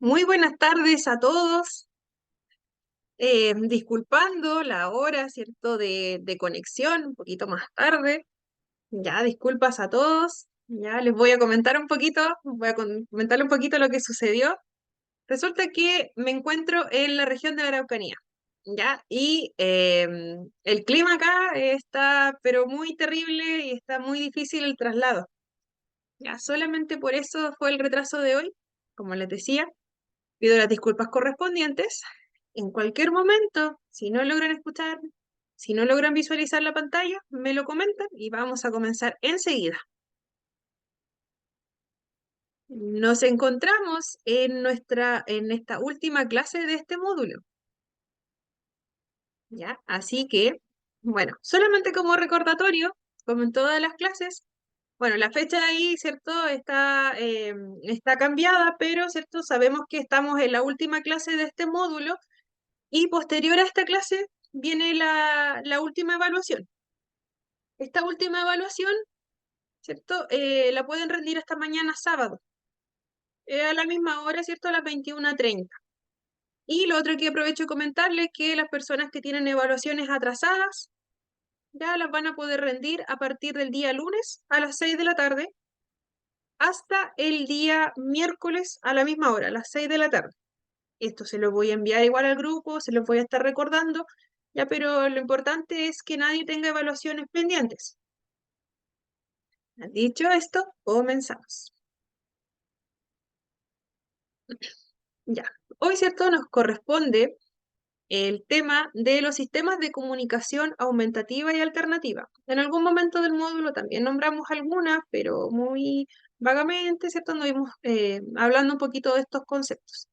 Muy buenas tardes a todos. Disculpando la hora, ¿cierto? De conexión, un poquito más tarde. Ya, disculpas a todos. Ya les voy a comentar un poquito, comentarle un poquito lo que sucedió. Resulta que me encuentro en la región de la Araucanía, ¿ya? Y el clima acá está, pero muy terrible y está muy difícil el traslado. Ya, solamente por eso fue el retraso de hoy, como les decía. Pido las disculpas correspondientes. En cualquier momento, si no logran escuchar, si no logran visualizar la pantalla, me lo comentan y vamos a comenzar enseguida. Nos encontramos en esta última clase de este módulo, ¿ya? Así que, bueno, solamente como recordatorio, como en todas las clases, bueno, la fecha ahí, ¿cierto? Está cambiada, pero, ¿cierto? Sabemos que estamos en la última clase de este módulo. Y posterior a esta clase viene la última evaluación. Esta última evaluación, ¿cierto? La pueden rendir hasta mañana sábado, a la misma hora, ¿cierto? A las 21:30. Y lo otro que aprovecho de comentarles es que las personas que tienen evaluaciones atrasadas ya las van a poder rendir a partir del día lunes a las 6 de la tarde hasta el día miércoles a la misma hora, a las 6 de la tarde. Esto se lo voy a enviar igual al grupo, se los voy a estar recordando, ya, pero lo importante es que nadie tenga evaluaciones pendientes. Dicho esto, comenzamos. Ya, hoy, ¿cierto? Nos corresponde el tema de los sistemas de comunicación aumentativa y alternativa. En algún momento del módulo también nombramos algunas, pero muy vagamente, ¿cierto? Anduvimos hablando un poquito de estos conceptos.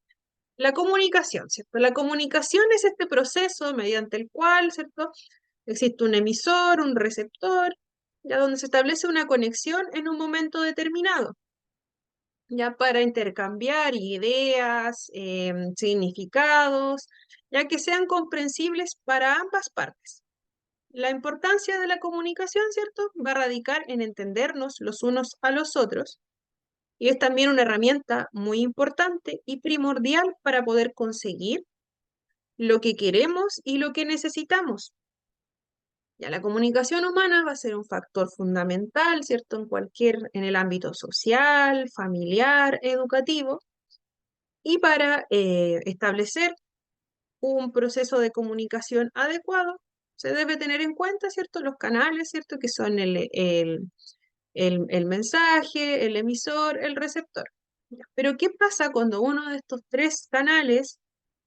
La comunicación, ¿cierto? La comunicación es este proceso mediante el cual, ¿cierto? Existe un emisor, un receptor, ya donde se establece una conexión en un momento determinado, ya para intercambiar ideas, significados, ya que sean comprensibles para ambas partes. La importancia de la comunicación, ¿cierto? Va a radicar en entendernos los unos a los otros y es también una herramienta muy importante y primordial para poder conseguir lo que queremos y lo que necesitamos. Ya la comunicación humana va a ser un factor fundamental, ¿cierto? En el ámbito social, familiar, educativo, y para establecer un proceso de comunicación adecuado, se debe tener en cuenta, ¿cierto? Los canales, ¿cierto? Que son el mensaje, el emisor, el receptor. Ya. Pero ¿qué pasa cuando uno de estos tres canales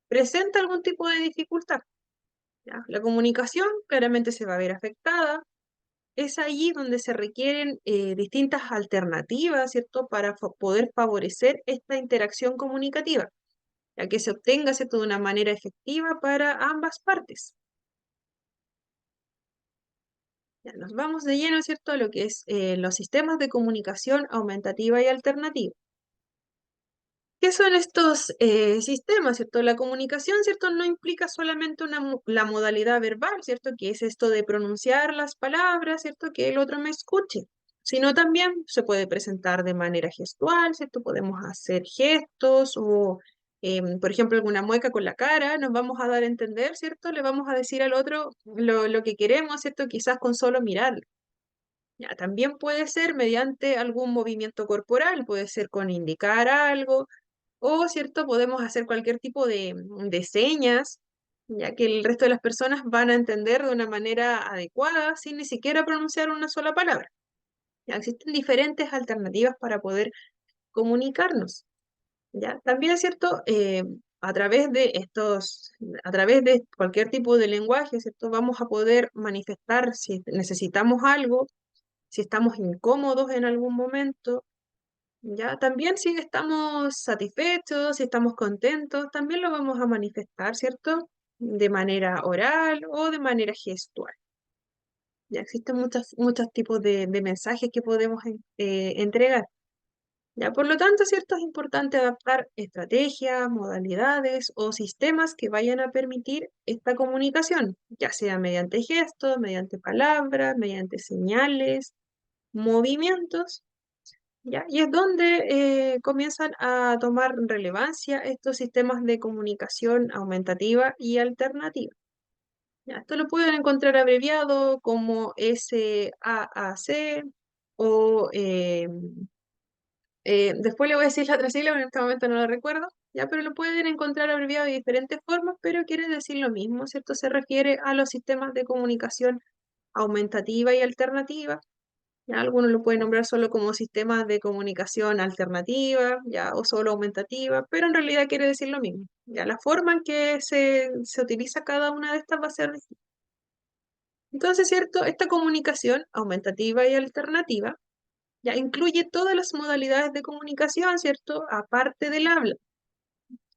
presenta algún tipo de dificultad? ¿Ya? La comunicación claramente se va a ver afectada. Es allí donde se requieren distintas alternativas, ¿cierto? Para poder favorecer esta interacción comunicativa, ya que se obtenga, ¿cierto? De una manera efectiva para ambas partes. Ya, nos vamos de lleno, ¿cierto? A lo que es los sistemas de comunicación aumentativa y alternativa. ¿Qué son estos sistemas, cierto? La comunicación, ¿cierto? No implica solamente la modalidad verbal, ¿cierto? Que es esto de pronunciar las palabras, ¿cierto? Que el otro me escuche, sino también se puede presentar de manera gestual, ¿cierto? Podemos hacer gestos o, por ejemplo, alguna mueca con la cara, nos vamos a dar a entender, ¿cierto? Le vamos a decir al otro lo que queremos, ¿cierto? Quizás con solo mirarlo. Ya, también puede ser mediante algún movimiento corporal, puede ser con indicar algo, o, ¿cierto? Podemos hacer cualquier tipo de señas, ya que el resto de las personas van a entender de una manera adecuada sin ni siquiera pronunciar una sola palabra. Ya existen diferentes alternativas para poder comunicarnos, ¿ya? También es cierto, a través de cualquier tipo de lenguaje, ¿cierto? Vamos a poder manifestar si necesitamos algo, si estamos incómodos en algún momento, ya, también si estamos satisfechos, si estamos contentos, también lo vamos a manifestar, ¿cierto? De manera oral o de manera gestual. Ya existen muchos tipos de mensajes que podemos entregar. Ya, por lo tanto, ¿cierto? Es importante adaptar estrategias, modalidades o sistemas que vayan a permitir esta comunicación, ya sea mediante gestos, mediante palabras, mediante señales, movimientos. ¿ya? Y es donde comienzan a tomar relevancia estos sistemas de comunicación aumentativa y alternativa. ¿Ya? Esto lo pueden encontrar abreviado como SAAC o después le voy a decir la otra sigla, pero en este momento no lo recuerdo, ¿ya? Pero lo pueden encontrar abreviado de diferentes formas, pero quiere decir lo mismo, ¿cierto? Se refiere a los sistemas de comunicación aumentativa y alternativa. ¿Ya? Algunos lo pueden nombrar solo como sistemas de comunicación alternativa, ¿ya? O solo aumentativa, pero en realidad quiere decir lo mismo. ¿Ya? La forma en que se utiliza cada una de estas va a ser distinta. Entonces, ¿cierto? Esta comunicación aumentativa y alternativa ya incluye todas las modalidades de comunicación, ¿cierto? Aparte del habla,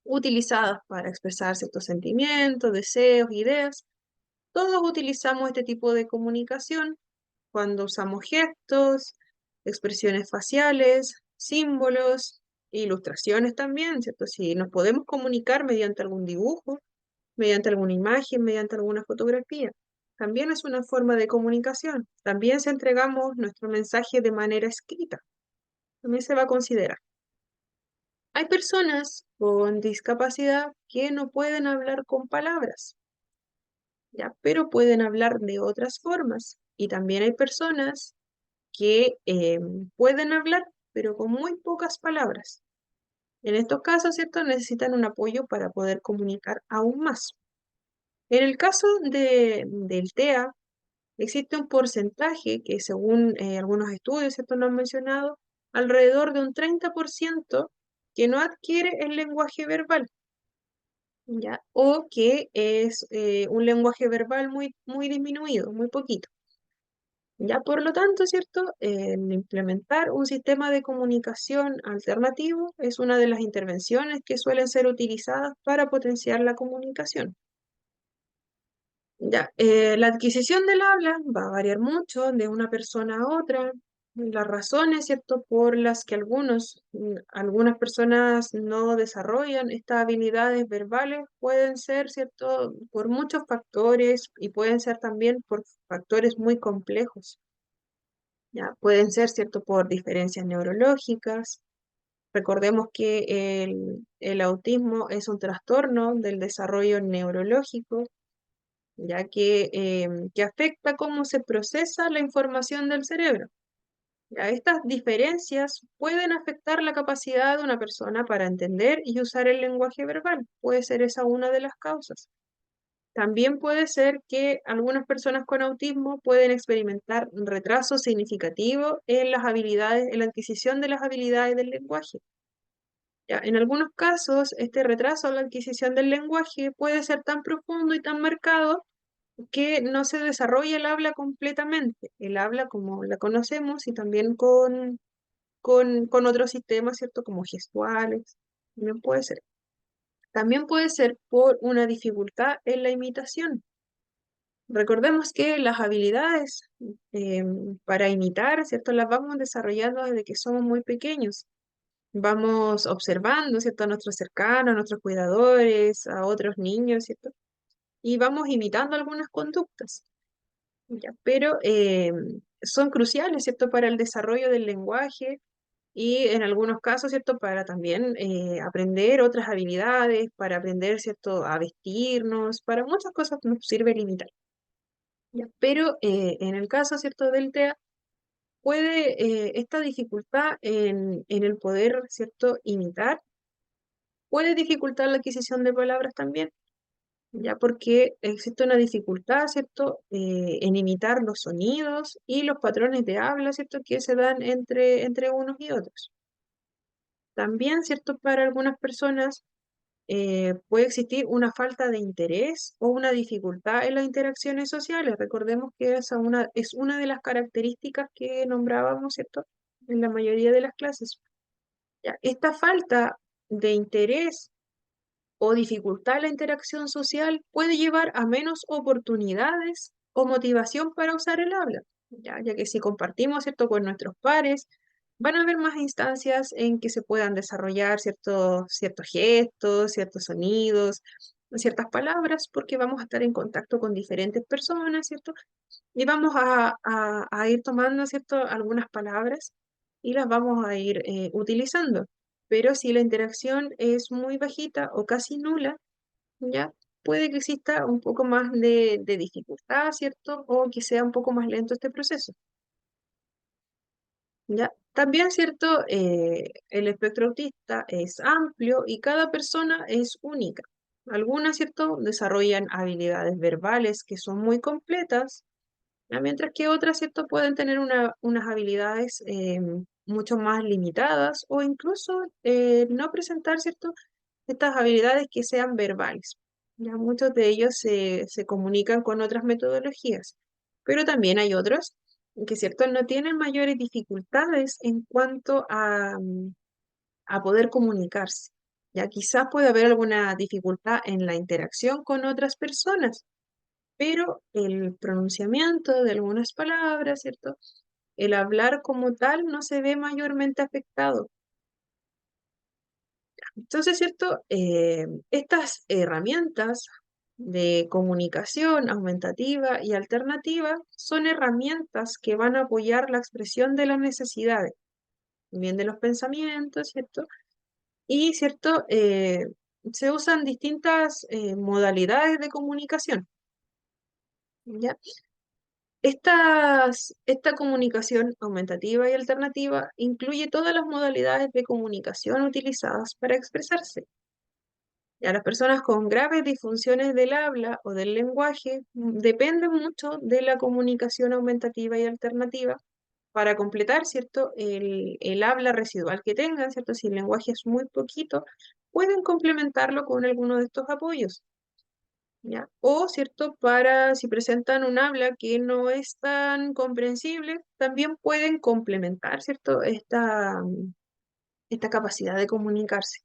utilizadas para expresar ciertos sentimientos, deseos, ideas. Todos utilizamos este tipo de comunicación cuando usamos gestos, expresiones faciales, símbolos, ilustraciones también, ¿cierto? Si nos podemos comunicar mediante algún dibujo, mediante alguna imagen, mediante alguna fotografía. También es una forma de comunicación. También si entregamos nuestro mensaje de manera escrita, también se va a considerar. Hay personas con discapacidad que no pueden hablar con palabras, ¿ya? Pero pueden hablar de otras formas. Y también hay personas que pueden hablar, pero con muy pocas palabras. En estos casos, ¿cierto? Necesitan un apoyo para poder comunicar aún más. En el caso del TEA, existe un porcentaje que según algunos estudios, ¿cierto? Nos han mencionado, alrededor de un 30% que no adquiere el lenguaje verbal, ¿ya? O que es un lenguaje verbal muy, muy disminuido, muy poquito. Ya por lo tanto, ¿cierto? El implementar un sistema de comunicación alternativo es una de las intervenciones que suelen ser utilizadas para potenciar la comunicación. Ya, la adquisición del habla va a variar mucho de una persona a otra. Las razones, ¿cierto?, por las que algunas personas no desarrollan estas habilidades verbales pueden ser, ¿cierto?, por muchos factores y pueden ser también por factores muy complejos. ¿Ya? Pueden ser, ¿cierto?, por diferencias neurológicas. Recordemos que el autismo es un trastorno del desarrollo neurológico, ya que afecta cómo se procesa la información del cerebro. Ya, estas diferencias pueden afectar la capacidad de una persona para entender y usar el lenguaje verbal. Puede ser esa una de las causas. También puede ser que algunas personas con autismo pueden experimentar retraso significativo en las habilidades, en la adquisición de las habilidades del lenguaje. Ya, en algunos casos, este retraso en la adquisición del lenguaje puede ser tan profundo y tan marcado que no se desarrolla el habla completamente, el habla como la conocemos y también con otros sistemas, ¿cierto? Como gestuales, también puede ser. También puede ser por una dificultad en la imitación. Recordemos que las habilidades para imitar, ¿cierto? Las vamos desarrollando desde que somos muy pequeños. Vamos observando, ¿cierto? A nuestros cercanos, a nuestros cuidadores, a otros niños, ¿cierto? Y vamos imitando algunas conductas. ¿Ya? Pero son cruciales, ¿cierto? Para el desarrollo del lenguaje y en algunos casos, ¿cierto? Para también aprender otras habilidades, para aprender, ¿cierto? A vestirnos, para muchas cosas nos sirve el imitar. ¿Ya? Pero en el caso, ¿cierto? Del TEA, puede esta dificultad en el poder, ¿cierto? Imitar, puede dificultar la adquisición de palabras también, ya porque existe una dificultad, ¿cierto? En imitar los sonidos y los patrones de habla, ¿cierto? Que se dan entre unos y otros. También, ¿cierto? Para algunas personas puede existir una falta de interés o una dificultad en las interacciones sociales. Recordemos que es una de las características que nombrábamos, ¿cierto? En la mayoría de las clases. Ya, esta falta de interés o dificultad en la interacción social puede llevar a menos oportunidades o motivación para usar el habla, ya que si compartimos, ¿cierto?, con nuestros pares, van a haber más instancias en que se puedan desarrollar ciertos gestos, ciertos sonidos, ciertas palabras, porque vamos a estar en contacto con diferentes personas, ¿cierto? Y vamos a ir tomando, ¿cierto?, algunas palabras y las vamos a ir utilizando. Pero si la interacción es muy bajita o casi nula, ya puede que exista un poco más de dificultad, ¿cierto? O que sea un poco más lento este proceso. ¿Ya? También, ¿cierto? El espectro autista es amplio y cada persona es única. Algunas, ¿cierto? Desarrollan habilidades verbales que son muy completas, ¿ya? Mientras que otras, ¿cierto? Pueden tener unas habilidades mucho más limitadas o incluso no presentar, ¿cierto? Estas habilidades que sean verbales. Ya muchos de ellos se comunican con otras metodologías, pero también hay otros que, ¿cierto? No tienen mayores dificultades en cuanto a poder comunicarse. Ya quizás puede haber alguna dificultad en la interacción con otras personas, pero el pronunciamiento de algunas palabras, ¿cierto? El hablar como tal no se ve mayormente afectado. Entonces, ¿cierto? Estas herramientas de comunicación aumentativa y alternativa son herramientas que van a apoyar la expresión de las necesidades, también de los pensamientos, ¿cierto? Y, ¿cierto? Se usan distintas modalidades de comunicación, ¿ya? Esta comunicación aumentativa y alternativa incluye todas las modalidades de comunicación utilizadas para expresarse. Ya las personas con graves disfunciones del habla o del lenguaje dependen mucho de la comunicación aumentativa y alternativa para completar, ¿cierto? El habla residual que tengan, ¿cierto? Si el lenguaje es muy poquito, pueden complementarlo con alguno de estos apoyos, ¿ya? O, ¿cierto? Para si presentan un habla que no es tan comprensible, también pueden complementar, ¿cierto? Esta capacidad de comunicarse.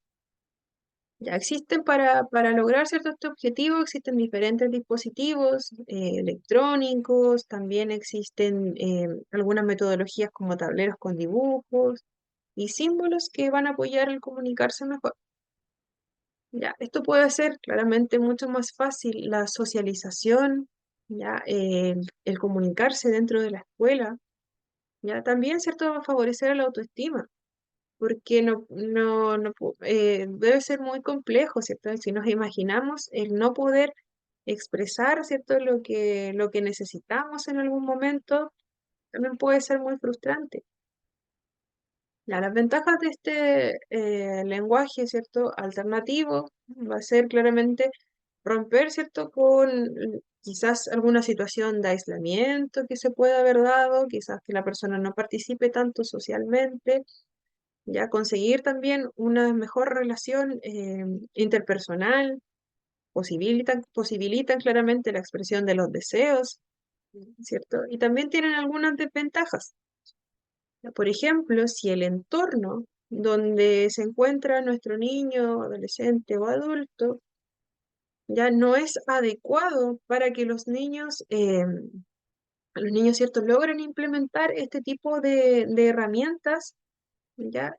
Ya existen para lograr cierto este objetivo, existen diferentes dispositivos electrónicos, también existen algunas metodologías como tableros con dibujos y símbolos que van a apoyar el comunicarse mejor. Ya, esto puede hacer claramente mucho más fácil la socialización, ya, el comunicarse dentro de la escuela, ya, también, ¿cierto? Va a favorecer la autoestima porque debe ser muy complejo, ¿cierto? Si nos imaginamos el no poder expresar, ¿cierto? Lo que necesitamos en algún momento, también puede ser muy frustrante. Ya, las ventajas de este lenguaje, ¿cierto? Alternativo va a ser claramente romper, ¿cierto? Con quizás alguna situación de aislamiento que se pueda haber dado, quizás que la persona no participe tanto socialmente, ya conseguir también una mejor relación interpersonal, posibilitan claramente la expresión de los deseos, ¿cierto? Y también tienen algunas desventajas. Ya, por ejemplo, si el entorno donde se encuentra nuestro niño, adolescente o adulto ya no es adecuado para que los niños, ¿cierto?, logren implementar este tipo de herramientas. ¿Ya?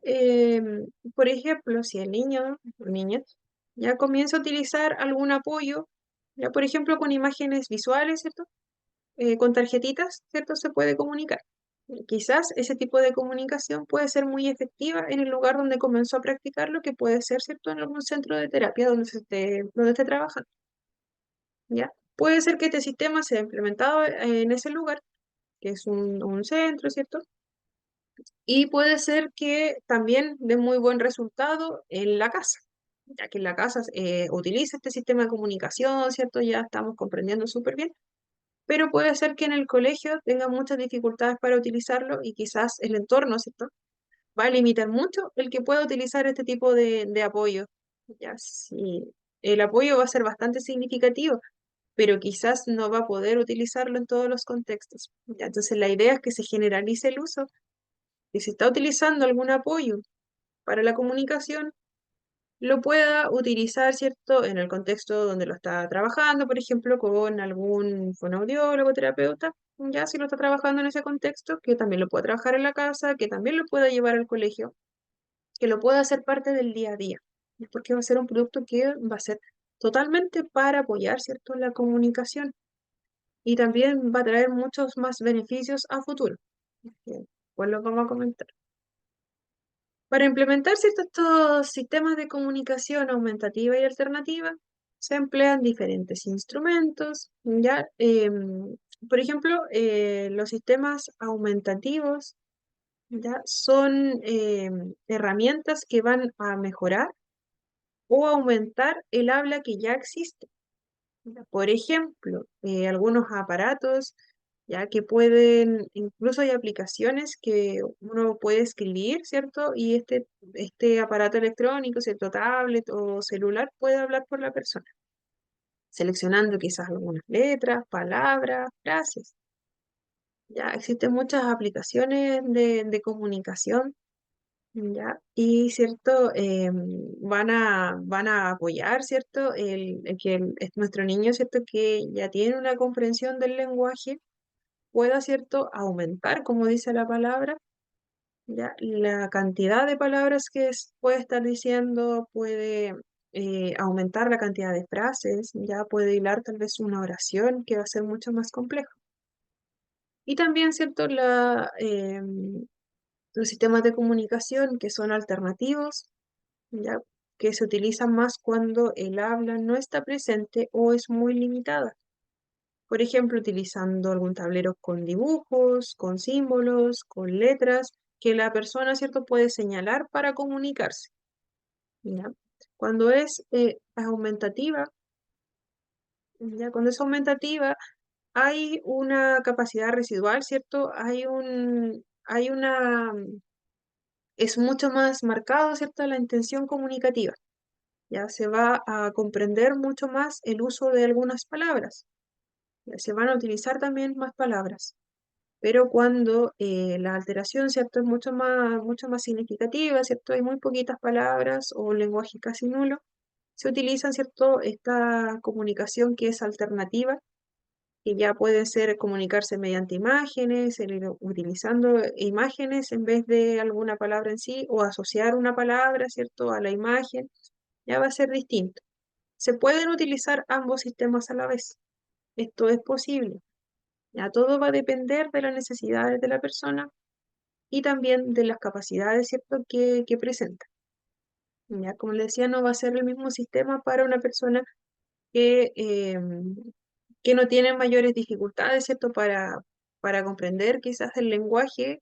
Por ejemplo, si el niño o niña ya comienza a utilizar algún apoyo, ya por ejemplo con imágenes visuales, ¿cierto? Con tarjetitas, ¿cierto? Se puede comunicar. Quizás ese tipo de comunicación puede ser muy efectiva en el lugar donde comenzó a practicarlo, que puede ser, ¿cierto?, en algún centro de terapia donde esté trabajando, ¿ya? Puede ser que este sistema sea implementado en ese lugar, que es un centro, ¿cierto? Y puede ser que también dé muy buen resultado en la casa, ya que en la casa utiliza este sistema de comunicación, ¿cierto? Ya estamos comprendiendo súper bien, pero puede ser que en el colegio tenga muchas dificultades para utilizarlo y quizás el entorno, ¿cierto? Va a limitar mucho el que pueda utilizar este tipo de apoyo. Ya, sí, el apoyo va a ser bastante significativo, pero quizás no va a poder utilizarlo en todos los contextos. Ya, entonces la idea es que se generalice el uso y si está utilizando algún apoyo para la comunicación, lo pueda utilizar, ¿cierto?, en el contexto donde lo está trabajando, por ejemplo, con algún fonoaudiólogo, terapeuta, ya si lo está trabajando en ese contexto, que también lo pueda trabajar en la casa, que también lo pueda llevar al colegio, que lo pueda hacer parte del día a día, porque va a ser un producto que va a ser totalmente para apoyar, ¿cierto?, la comunicación y también va a traer muchos más beneficios a futuro. Bien, pues lo vamos a comentar. Para implementar ciertos estos sistemas de comunicación aumentativa y alternativa, se emplean diferentes instrumentos, ¿ya? Por ejemplo, los sistemas aumentativos, ¿ya? Son herramientas que van a mejorar o aumentar el habla que ya existe. ¿Ya? Por ejemplo, algunos aparatos, ya que pueden, incluso hay aplicaciones que uno puede escribir, ¿cierto? Y este aparato electrónico, ¿cierto? Tablet o celular puede hablar por la persona, seleccionando quizás algunas letras, palabras, frases. Ya existen muchas aplicaciones de comunicación, ¿ya? Y, ¿cierto? Van a apoyar, ¿cierto? El que nuestro niño, ¿cierto? Que ya tiene una comprensión del lenguaje, pueda, ¿cierto? Aumentar, como dice la palabra, ¿ya? La cantidad de palabras que puede estar diciendo, puede aumentar la cantidad de frases, ya puede hilar tal vez una oración que va a ser mucho más compleja. Y también, ¿cierto? Los sistemas de comunicación que son alternativos, ¿ya? Que se utilizan más cuando el habla no está presente o es muy limitada. Por ejemplo, utilizando algún tablero con dibujos, con símbolos, con letras, que la persona, ¿cierto?, puede señalar para comunicarse, ¿ya? Cuando es aumentativa, ¿ya? Cuando es aumentativa, hay una capacidad residual, ¿cierto? Es mucho más marcado, ¿cierto?, la intención comunicativa. Ya se va a comprender mucho más el uso de algunas palabras. Ya se van a utilizar también más palabras. Pero cuando la alteración, ¿cierto?, es mucho más significativa, ¿cierto? Hay muy poquitas palabras o un lenguaje casi nulo, se utiliza, ¿cierto?, esta comunicación que es alternativa, que ya puede ser comunicarse mediante imágenes, utilizando imágenes en vez de alguna palabra en sí, o asociar una palabra, ¿cierto?, a la imagen, ya va a ser distinto. Se pueden utilizar ambos sistemas a la vez. Esto es posible. Ya todo va a depender de las necesidades de la persona y también de las capacidades, ¿cierto?, que presenta. Ya, como les decía, no va a ser el mismo sistema para una persona que, que no tiene mayores dificultades, ¿cierto?, para comprender quizás el lenguaje,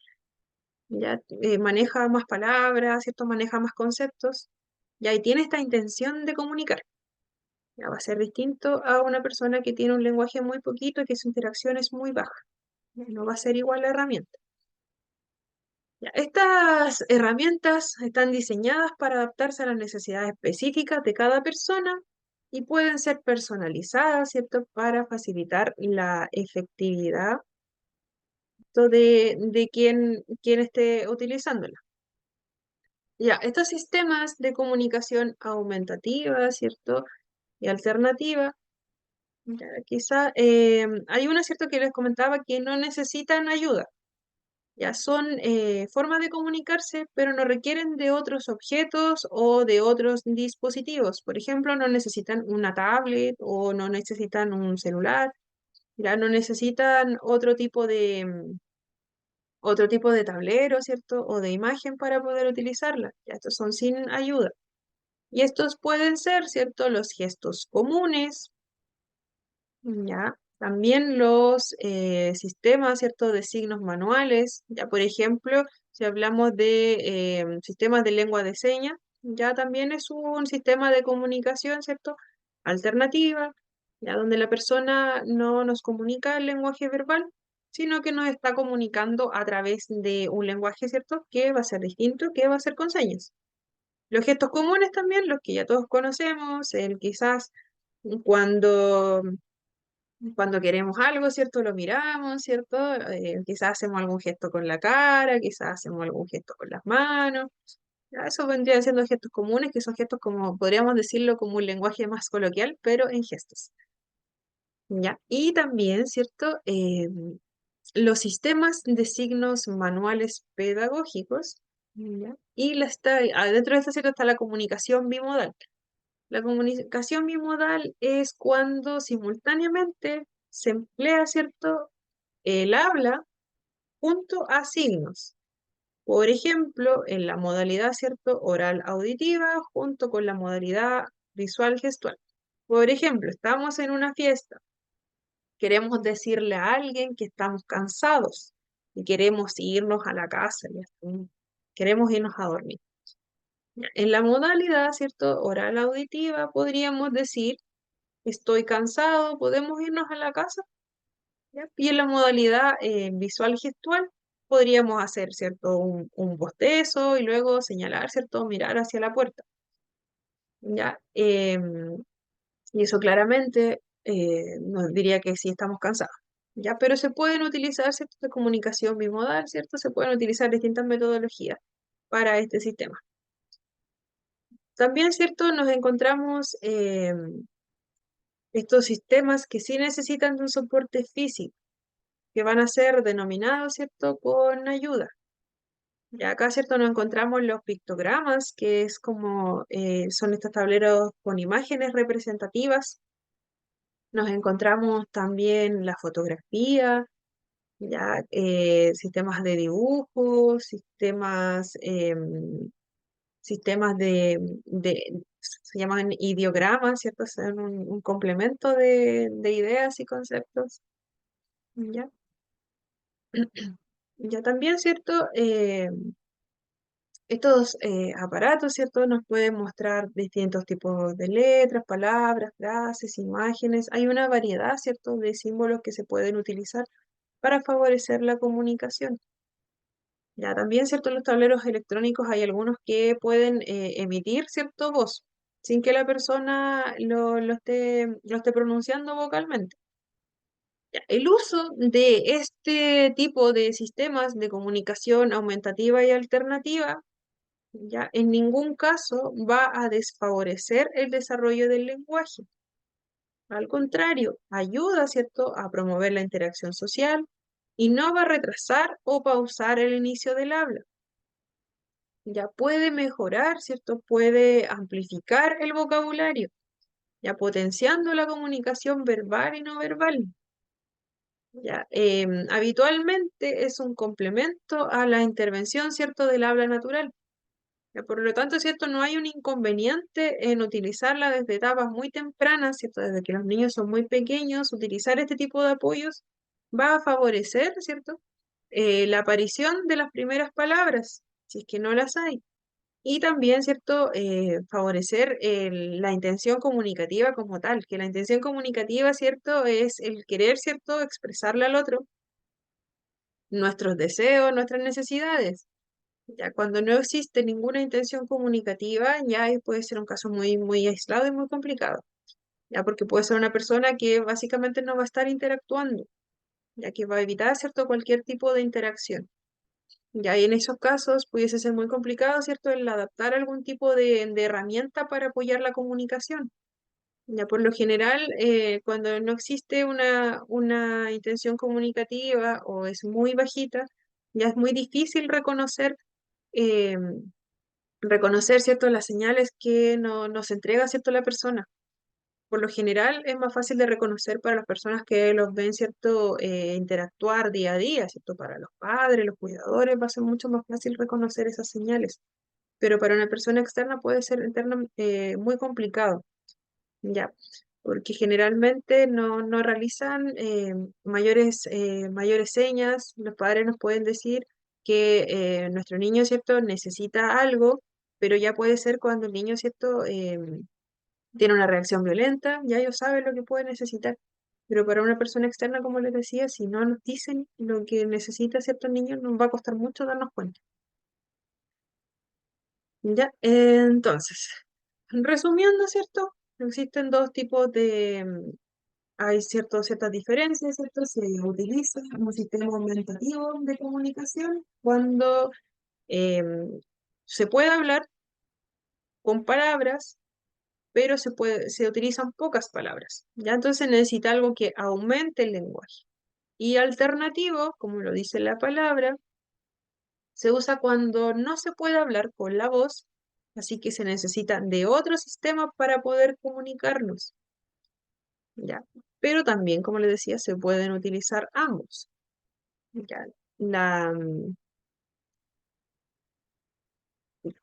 ya maneja más palabras, ¿cierto?, maneja más conceptos, ya y tiene esta intención de comunicar. Ya va a ser distinto a una persona que tiene un lenguaje muy poquito y que su interacción es muy baja. Ya no va a ser igual la herramienta. Ya, estas herramientas están diseñadas para adaptarse a las necesidades específicas de cada persona y pueden ser personalizadas, ¿cierto? Para facilitar la efectividad de quien esté utilizándola. Ya, estos sistemas de comunicación aumentativa, ¿cierto? Y alternativa. Ya, quizá hay una, ¿cierto?, que les comentaba que no necesitan ayuda. Ya son formas de comunicarse, pero no requieren de otros objetos o de otros dispositivos. Por ejemplo, no necesitan una tablet o no necesitan un celular, ya no necesitan otro tipo de tablero, ¿cierto? O de imagen para poder utilizarla. Ya estos son sin ayuda. Y estos pueden ser, ¿cierto? Los gestos comunes, ya. También los sistemas, ¿cierto?, de signos manuales. Ya, por ejemplo, si hablamos de sistemas de lengua de señas, ya también es un sistema de comunicación, ¿cierto?, alternativa, ya donde la persona no nos comunica el lenguaje verbal, sino que nos está comunicando a través de un lenguaje, ¿cierto?, que va a ser distinto, que va a ser con señas. Los gestos comunes también, los que ya todos conocemos, el quizás cuando cuando queremos algo, ¿cierto? Lo miramos, ¿cierto? Quizás hacemos algún gesto con la cara, quizás hacemos algún gesto con las manos. Ya, eso vendrían siendo gestos comunes, que son gestos como, podríamos decirlo como un lenguaje más coloquial, pero en gestos. ¿Ya? Y también, ¿cierto? Los sistemas de signos manuales pedagógicos, ¿ya? Y dentro de esta, ¿cierto?, está la comunicación bimodal. La comunicación bimodal es cuando simultáneamente se emplea, ¿cierto?, el habla junto a signos. Por ejemplo, en la modalidad, ¿cierto? Oral auditiva junto con la modalidad visual gestual. Por ejemplo, estamos en una fiesta, queremos decirle a alguien que estamos cansados y queremos irnos a la casa, queremos irnos a dormir. En la modalidad, ¿cierto? Oral auditiva podríamos decir, estoy cansado, podemos irnos a la casa. ¿Ya? Y en la modalidad visual gestual podríamos hacer, ¿cierto? Un bostezo y luego señalar, ¿cierto? Mirar hacia la puerta. ¿Ya? Y eso claramente nos diría que sí estamos cansados. ¿Ya? Pero se pueden utilizar, ¿cierto? De comunicación bimodal, ¿cierto? Se pueden utilizar distintas metodologías para este sistema. También, ¿cierto? Nos encontramos estos sistemas que sí necesitan de un soporte físico, que van a ser denominados, ¿cierto? Con ayuda. Ya acá, ¿cierto? Nos encontramos los pictogramas, que es como son estos tableros con imágenes representativas. Nos encontramos también la fotografía, ya sistemas de dibujo, sistemas se llaman ideogramas, ¿cierto? Son un complemento de ideas y conceptos. ¿Ya? Ya también, ¿cierto? Estos aparatos, ¿cierto? Nos pueden mostrar distintos tipos de letras, palabras, frases, imágenes. Hay una variedad, ¿cierto? De símbolos que se pueden utilizar para favorecer la comunicación. Ya también, ¿cierto? En los tableros electrónicos hay algunos que pueden emitir, ¿cierto? Voz, sin que la persona lo esté pronunciando vocalmente. Ya, el uso de este tipo de sistemas de comunicación aumentativa y alternativa ya en ningún caso va a desfavorecer el desarrollo del lenguaje. Al contrario, ayuda, ¿cierto?, a promover la interacción social y no va a retrasar o pausar el inicio del habla. Ya puede mejorar, ¿cierto? Puede amplificar el vocabulario, ya potenciando la comunicación verbal y no verbal. Ya, habitualmente es un complemento a la intervención, ¿cierto?, del habla natural. Por lo tanto, ¿cierto? No hay un inconveniente en utilizarla desde etapas muy tempranas, ¿cierto? Desde que los niños son muy pequeños, utilizar este tipo de apoyos va a favorecer, ¿cierto? La aparición de las primeras palabras, si es que no las hay. Y también, ¿cierto? Favorecer la intención comunicativa como tal, que la intención comunicativa, ¿cierto? Es el querer, ¿cierto? Expresarle al otro nuestros deseos, nuestras necesidades. Ya cuando no existe ninguna intención comunicativa, ya ahí puede ser un caso muy, muy aislado y muy complicado, ya porque puede ser una persona que básicamente no va a estar interactuando, ya que va a evitar, ¿cierto?, cualquier tipo de interacción. Ya y en esos casos pudiese ser muy complicado, ¿cierto?, el adaptar algún tipo de herramienta para apoyar la comunicación. Ya por lo general, cuando no existe una intención comunicativa o es muy bajita, ya es muy difícil em, reconocer, ¿cierto?, las señales que nos entrega, ¿cierto?, la persona. Por lo general es más fácil de reconocer para las personas que los ven, ¿cierto?, interactuar día a día, ¿cierto? Para los padres, los cuidadores, va a ser mucho más fácil reconocer esas señales. Pero para una persona externa puede ser muy complicado, ¿ya? Porque generalmente no realizan mayores señas. Los padres nos pueden decir que nuestro niño, ¿cierto?, necesita algo, pero ya puede ser cuando el niño, ¿cierto?, tiene una reacción violenta, ya ellos saben lo que puede necesitar. Pero para una persona externa, como les decía, si no nos dicen lo que necesita cierto niño, nos va a costar mucho darnos cuenta. Ya, entonces, resumiendo, ¿cierto? Existen dos tipos hay ciertas diferencias, ¿cierto? Se utiliza un sistema aumentativo de comunicación cuando em, se puede hablar con palabras, pero se utilizan pocas palabras. Ya entonces necesita algo que aumente el lenguaje. Y alternativo, como lo dice la palabra, se usa cuando no se puede hablar con la voz, así que se necesita de otro sistema para poder comunicarnos. ¿Ya? Pero también, como les decía, se pueden utilizar ambos. ¿Ya? La,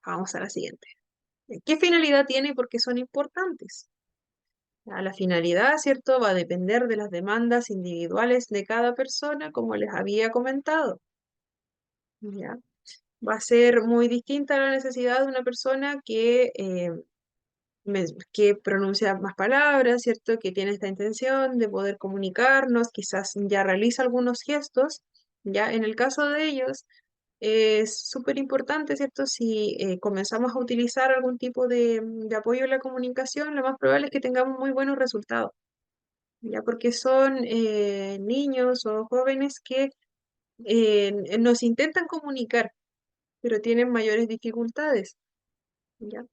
Vamos a la siguiente. ¿Qué finalidad tiene y por qué son importantes? La finalidad, ¿cierto? Va a depender de las demandas individuales de cada persona, como les había comentado. ¿Ya? Va a ser muy distinta la necesidad de una persona que pronuncia más palabras, ¿cierto? Que tiene esta intención de poder comunicarnos, quizás ya realiza algunos gestos, ya en el caso de ellos es súper importante, ¿cierto? Si comenzamos a utilizar algún tipo de apoyo en la comunicación, lo más probable es que tengamos muy buenos resultados, ya porque son niños o jóvenes que nos intentan comunicar, pero tienen mayores dificultades, ¿ya?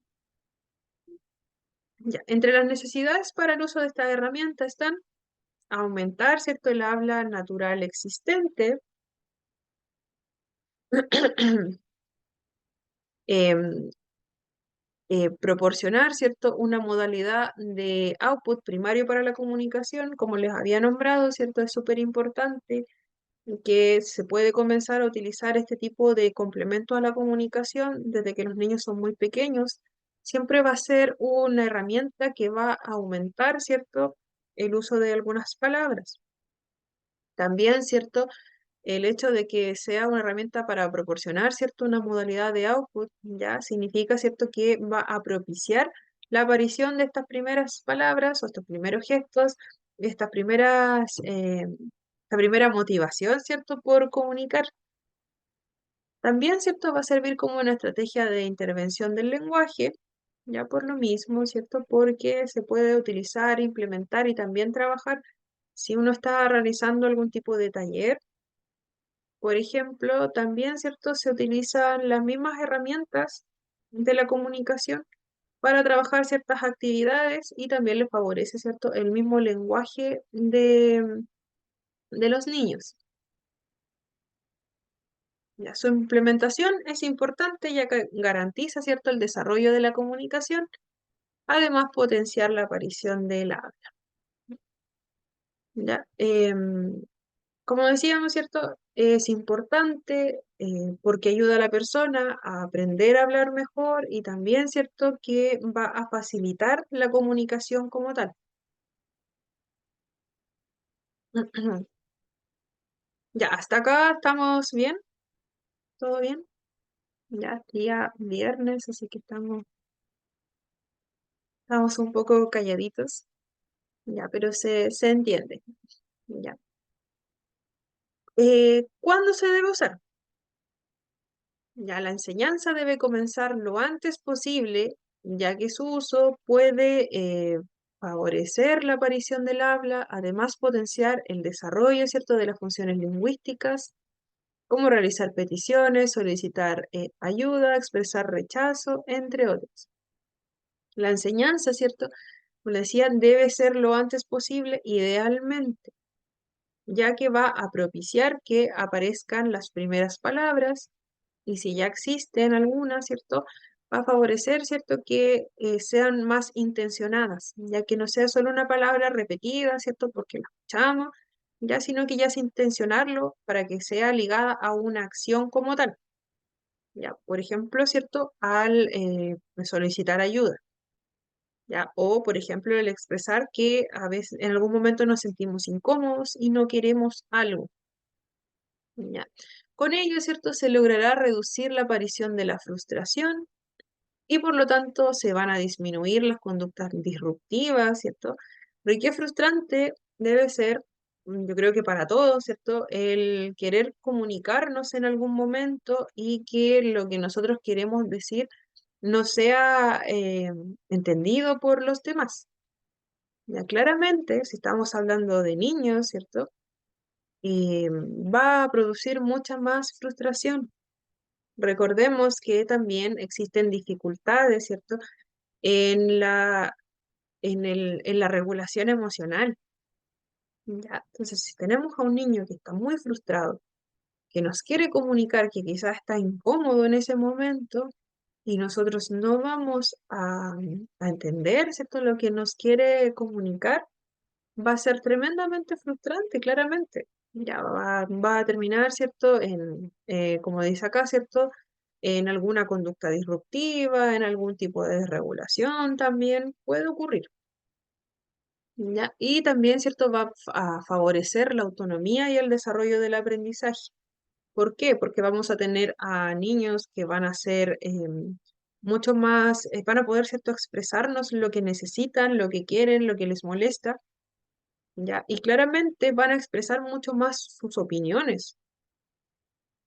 Ya, entre las necesidades para el uso de esta herramienta están aumentar, ¿cierto?, el habla natural existente, em, proporcionar, ¿cierto?, una modalidad de output primario para la comunicación, como les había nombrado, ¿cierto? Es súper importante que se puede comenzar a utilizar este tipo de complemento a la comunicación desde que los niños son muy pequeños. Siempre va a ser una herramienta que va a aumentar, ¿cierto?, el uso de algunas palabras. También, ¿cierto? El hecho de que sea una herramienta para proporcionar, ¿cierto? Una modalidad de output, ya significa, ¿cierto? Que va a propiciar la aparición de estas primeras palabras o estos primeros gestos, estas esta primera motivación, ¿cierto? Por comunicar. También, ¿cierto? Va a servir como una estrategia de intervención del lenguaje, ya por lo mismo, ¿cierto? Porque se puede utilizar, implementar y también trabajar si uno está realizando algún tipo de taller. Por ejemplo, también, ¿cierto? Se utilizan las mismas herramientas de la comunicación para trabajar ciertas actividades y también les favorece, ¿cierto? El mismo lenguaje de los niños. Ya, su implementación es importante ya que garantiza, ¿cierto?, el desarrollo de la comunicación, además potenciar la aparición del habla. ¿Ya? Como decíamos, ¿cierto? Es importante porque ayuda a la persona a aprender a hablar mejor y también, ¿cierto?, que va a facilitar la comunicación como tal. Ya, hasta acá estamos bien, ¿todo bien? Ya es día viernes, así que estamos un poco calladitos, ya, pero se entiende, ya. ¿Cuándo se debe usar? Ya la enseñanza debe comenzar lo antes posible, ya que su uso puede favorecer la aparición del habla, además potenciar el desarrollo, ¿cierto?, de las funciones lingüísticas, como realizar peticiones, solicitar ayuda, expresar rechazo, entre otros. La enseñanza, ¿cierto? Como le decía, debe ser lo antes posible, idealmente, ya que va a propiciar que aparezcan las primeras palabras y si ya existen algunas, ¿cierto? Va a favorecer, ¿cierto? Que sean más intencionadas, ya que no sea solo una palabra repetida, ¿cierto? Porque la escuchamos, ya, sino que ya es intencionarlo para que sea ligada a una acción como tal, ya, por ejemplo, ¿cierto? Al solicitar ayuda, ya, o por ejemplo, el expresar que a veces en algún momento nos sentimos incómodos y no queremos algo, ya. Con ello, ¿cierto? Se logrará reducir la aparición de la frustración y por lo tanto se van a disminuir las conductas disruptivas, ¿cierto? Pero qué frustrante debe ser, yo creo que para todos, ¿cierto? El querer comunicarnos en algún momento y que lo que nosotros queremos decir no sea entendido por los demás. Ya claramente, si estamos hablando de niños, ¿cierto? Va a producir mucha más frustración. Recordemos que también existen dificultades, ¿cierto? En en la regulación emocional. ¿Ya? Entonces, si tenemos a un niño que está muy frustrado, que nos quiere comunicar, que quizás está incómodo en ese momento, y nosotros no vamos a entender, ¿cierto? Lo que nos quiere comunicar, va a ser tremendamente frustrante, claramente. Ya va a terminar, ¿cierto? Como dice acá, ¿cierto? en alguna conducta disruptiva, en algún tipo de desregulación también puede ocurrir. ¿Ya? Y también, ¿cierto?, va a favorecer la autonomía y el desarrollo del aprendizaje. ¿Por qué? Porque vamos a tener a niños que van a ser mucho más, van a poder, ¿cierto?, expresarnos lo que necesitan, lo que quieren, lo que les molesta, ¿ya? Y claramente van a expresar mucho más sus opiniones,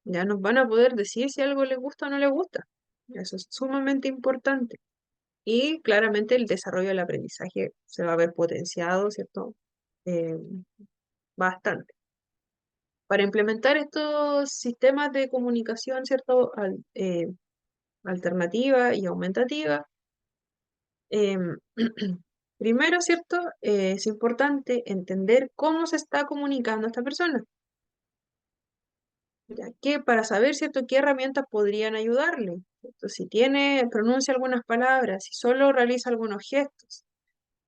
ya nos van a poder decir si algo les gusta o no les gusta. Eso es sumamente importante. Y claramente el desarrollo del aprendizaje se va a ver potenciado, ¿cierto? Eh, Bastante. Para implementar estos sistemas de comunicación, ¿cierto? Alternativa y aumentativa, em, primero, ¿cierto? Es importante entender cómo se está comunicando esta persona, ya que para saber, ¿cierto?, qué herramientas podrían ayudarle, ¿cierto? Si pronuncia algunas palabras, si solo realiza algunos gestos,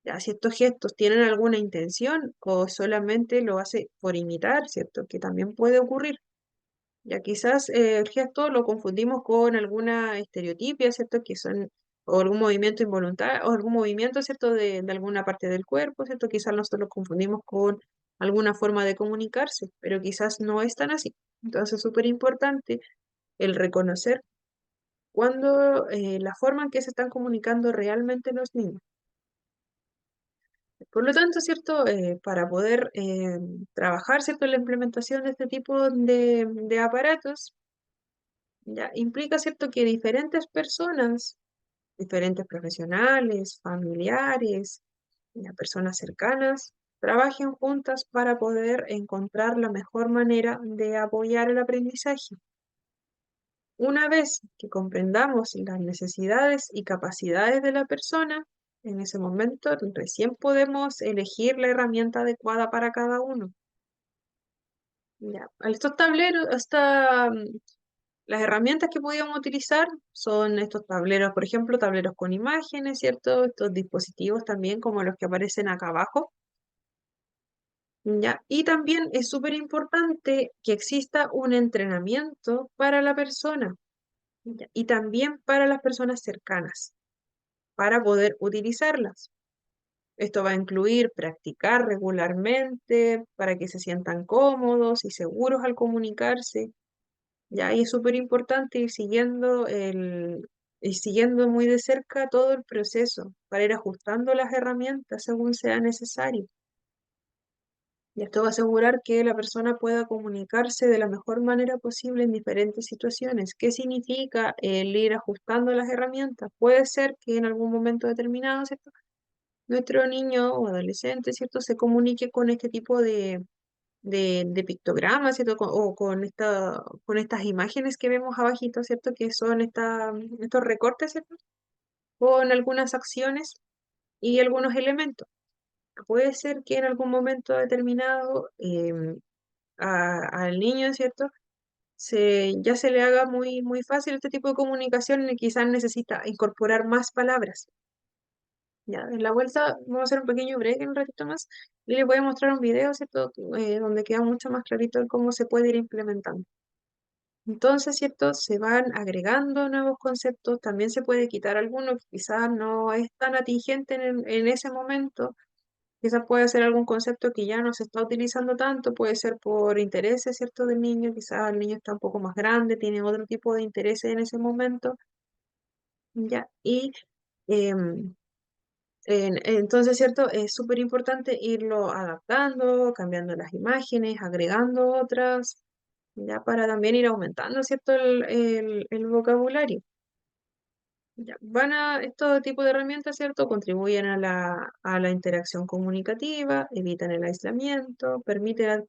ya si estos gestos tienen alguna intención o solamente lo hace por imitar, ¿cierto? Que también puede ocurrir. Ya quizás el gesto lo confundimos con alguna estereotipia, ¿cierto? Que son, o algún movimiento involuntario, o algún movimiento, ¿cierto? De alguna parte del cuerpo, ¿cierto? Quizás nosotros lo confundimos con alguna forma de comunicarse, pero quizás no es tan así. Entonces es súper importante el reconocer cuando la forma en que se están comunicando realmente los niños. Por lo tanto, ¿cierto? Para poder trabajar, ¿cierto?, en la implementación de este tipo de aparatos, ya, implica, ¿cierto?, que diferentes personas, diferentes profesionales, familiares, ya, personas cercanas, trabajen juntas para poder encontrar la mejor manera de apoyar el aprendizaje. Una vez que comprendamos las necesidades y capacidades de la persona, en ese momento recién podemos elegir la herramienta adecuada para cada uno. Ya, estos tableros, las herramientas que podíamos utilizar son estos tableros, por ejemplo, tableros con imágenes, ¿cierto? Estos dispositivos también, como los que aparecen acá abajo, ¿ya? Y también es súper importante que exista un entrenamiento para la persona, ¿ya? Y también para las personas cercanas, para poder utilizarlas. Esto va a incluir practicar regularmente para que se sientan cómodos y seguros al comunicarse. Ya, y es súper importante ir siguiendo muy de cerca todo el proceso para ir ajustando las herramientas según sea necesario. Y esto va a asegurar que la persona pueda comunicarse de la mejor manera posible en diferentes situaciones. ¿Qué significa el ir ajustando las herramientas? Puede ser que en algún momento determinado, ¿cierto?, nuestro niño o adolescente, ¿cierto?, se comunique con este tipo de pictogramas, ¿cierto? O con estas imágenes que vemos abajito, ¿cierto? Que son estos recortes, ¿cierto? Con algunas acciones y algunos elementos. Puede ser que en algún momento determinado al niño, ¿cierto? Ya se le haga muy, muy fácil este tipo de comunicación y quizás necesita incorporar más palabras. Ya, en la vuelta vamos a hacer un pequeño break en un ratito más y les voy a mostrar un video, ¿cierto? Donde queda mucho más clarito el cómo se puede ir implementando. Entonces, ¿cierto? Se van agregando nuevos conceptos, también se puede quitar alguno que quizás no es tan atingente en ese momento, quizás puede ser algún concepto que ya no se está utilizando tanto, puede ser por intereses, ¿cierto?, del niño, quizás el niño está un poco más grande, tiene otro tipo de intereses en ese momento, ¿ya? Y em, entonces, ¿cierto? Es súper importante irlo adaptando, cambiando las imágenes, agregando otras, ya para también ir aumentando, ¿cierto? El vocabulario. Ya, estos tipos de herramientas, ¿cierto? Contribuyen a la interacción comunicativa, evitan el aislamiento, permiten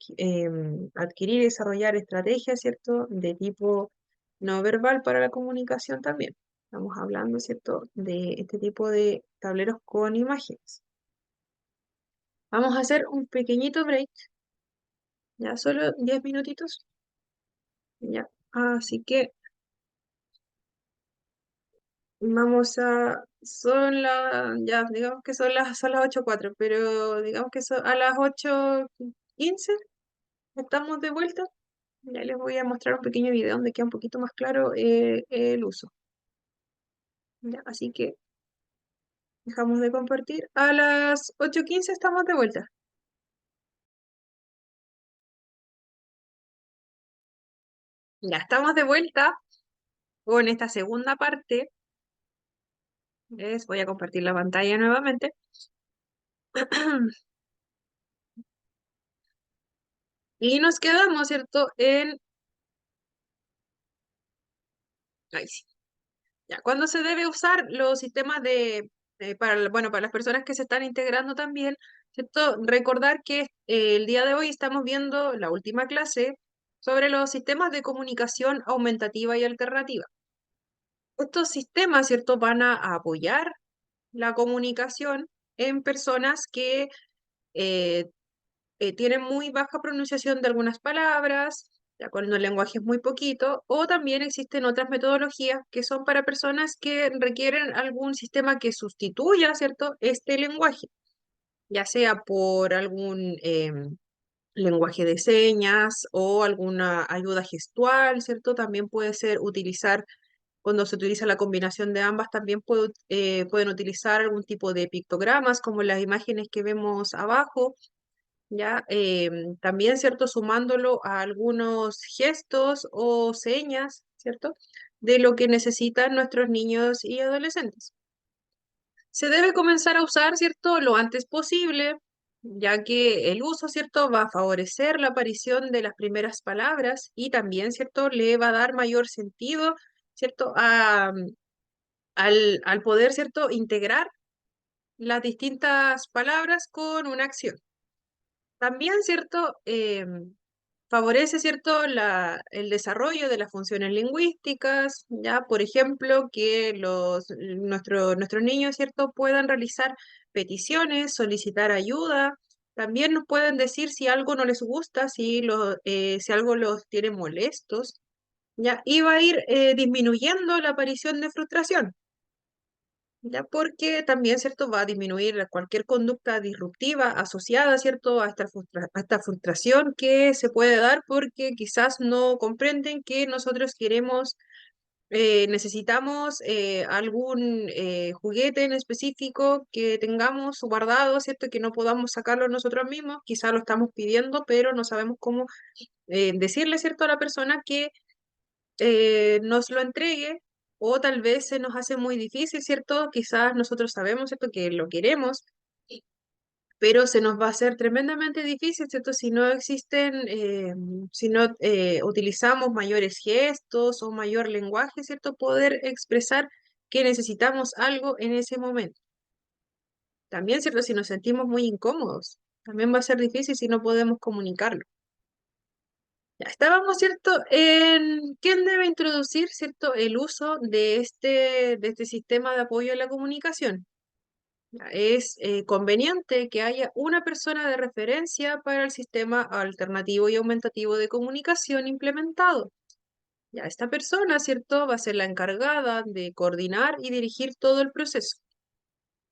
adquirir y desarrollar estrategias, ¿cierto? De tipo no verbal para la comunicación también. Estamos hablando, ¿cierto?, de este tipo de tableros con imágenes. Vamos a hacer un pequeñito break, ya solo 10 minutitos, ya. Así que ya digamos que son las 8:04, pero digamos que a las 8:15 estamos de vuelta, Ya les voy a mostrar un pequeño video donde queda un poquito más claro el uso. Ya, así que dejamos de compartir. A las 8:15 estamos de vuelta. Ya estamos de vuelta con esta segunda parte. Les voy a compartir la pantalla nuevamente. Y nos quedamos, ¿cierto? Ahí sí. Ya, ¿cuándo se debe usar los sistemas bueno, para las personas que se están integrando también, ¿cierto? Recordar que el día de hoy estamos viendo la última clase sobre los sistemas de comunicación aumentativa y alternativa. Estos sistemas, ¿cierto? Van a apoyar la comunicación en personas que eh, tienen muy baja pronunciación de algunas palabras, ya cuando el lenguaje es muy poquito, o también existen otras metodologías que son para personas que requieren algún sistema que sustituya, ¿cierto?, este lenguaje, ya sea por algún lenguaje de señas o alguna ayuda gestual, ¿cierto? También puede ser utilizar, cuando se utiliza la combinación de ambas, también pueden utilizar algún tipo de pictogramas, como las imágenes que vemos abajo, ya también, ¿cierto? Sumándolo a algunos gestos o señas, ¿cierto? De lo que necesitan nuestros niños y adolescentes. Se debe comenzar a usar, ¿cierto? Lo antes posible, ya que el uso, ¿cierto? Va a favorecer la aparición de las primeras palabras y también, ¿cierto? Le va a dar mayor sentido, ¿cierto? Al poder, ¿cierto? Integrar las distintas palabras con una acción. También, ¿cierto? Favorece, ¿cierto?, el desarrollo de las funciones lingüísticas, ya, por ejemplo, que nuestros niños, ¿cierto?, puedan realizar peticiones, solicitar ayuda, también nos pueden decir si algo no les gusta, si algo los tiene molestos, ya, y va a ir disminuyendo la aparición de frustración. Ya, porque también, ¿cierto?, va a disminuir cualquier conducta disruptiva asociada, ¿cierto?, a esta frustración que se puede dar porque quizás no comprenden que nosotros necesitamos algún juguete en específico que tengamos guardado, ¿cierto?, que no podamos sacarlo nosotros mismos, quizás lo estamos pidiendo, pero no sabemos cómo decirle, ¿cierto?, a la persona que nos lo entregue, o tal vez se nos hace muy difícil, ¿cierto? Quizás nosotros sabemos, ¿cierto?, que lo queremos, pero se nos va a hacer tremendamente difícil, ¿cierto? Si no utilizamos mayores gestos o mayor lenguaje, ¿cierto? Poder expresar que necesitamos algo en ese momento. También, ¿cierto? Si nos sentimos muy incómodos, también va a ser difícil si no podemos comunicarlo. Ya estábamos, ¿cierto?, en quién debe introducir, ¿cierto?, el uso de este sistema de apoyo a la comunicación. Ya, es conveniente que haya una persona de referencia para el sistema alternativo y aumentativo de comunicación implementado. Ya, esta persona, ¿cierto?, va a ser la encargada de coordinar y dirigir todo el proceso.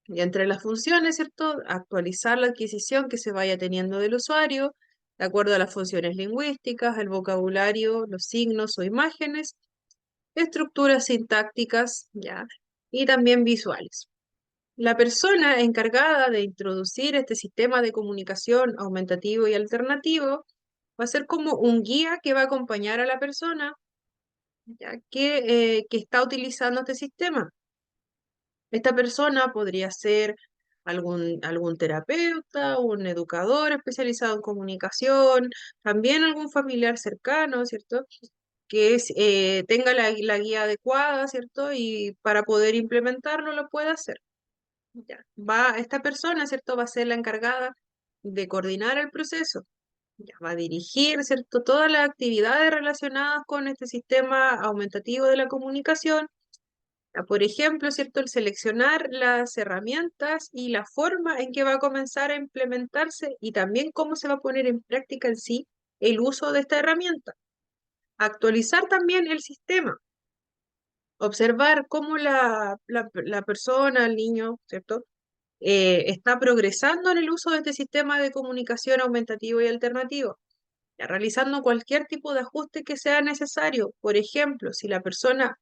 Y entre las funciones, ¿cierto? Actualizar la adquisición que se vaya teniendo del usuario, de acuerdo a las funciones lingüísticas, el vocabulario, los signos o imágenes, estructuras sintácticas, ¿ya? Y también visuales. La persona encargada de introducir este sistema de comunicación aumentativo y alternativo va a ser como un guía que va a acompañar a la persona, ¿ya?, que está utilizando este sistema. Esta persona podría ser algún terapeuta, un educador especializado en comunicación, también algún familiar cercano, ¿cierto? Tenga la guía adecuada, ¿cierto? Y para poder implementarlo lo pueda hacer. Ya. Esta persona, ¿cierto? Va a ser la encargada de coordinar el proceso. Ya, va a dirigir, ¿cierto?, todas las actividades relacionadas con este sistema aumentativo de la comunicación. Por ejemplo, ¿cierto?, el seleccionar las herramientas y la forma en que va a comenzar a implementarse y también cómo se va a poner en práctica en sí el uso de esta herramienta. Actualizar también el sistema, observar cómo la persona, el niño, ¿cierto?, está progresando en el uso de este sistema de comunicación aumentativo y alternativo. ya, realizando cualquier tipo de ajuste que sea necesario. Por ejemplo, si la persona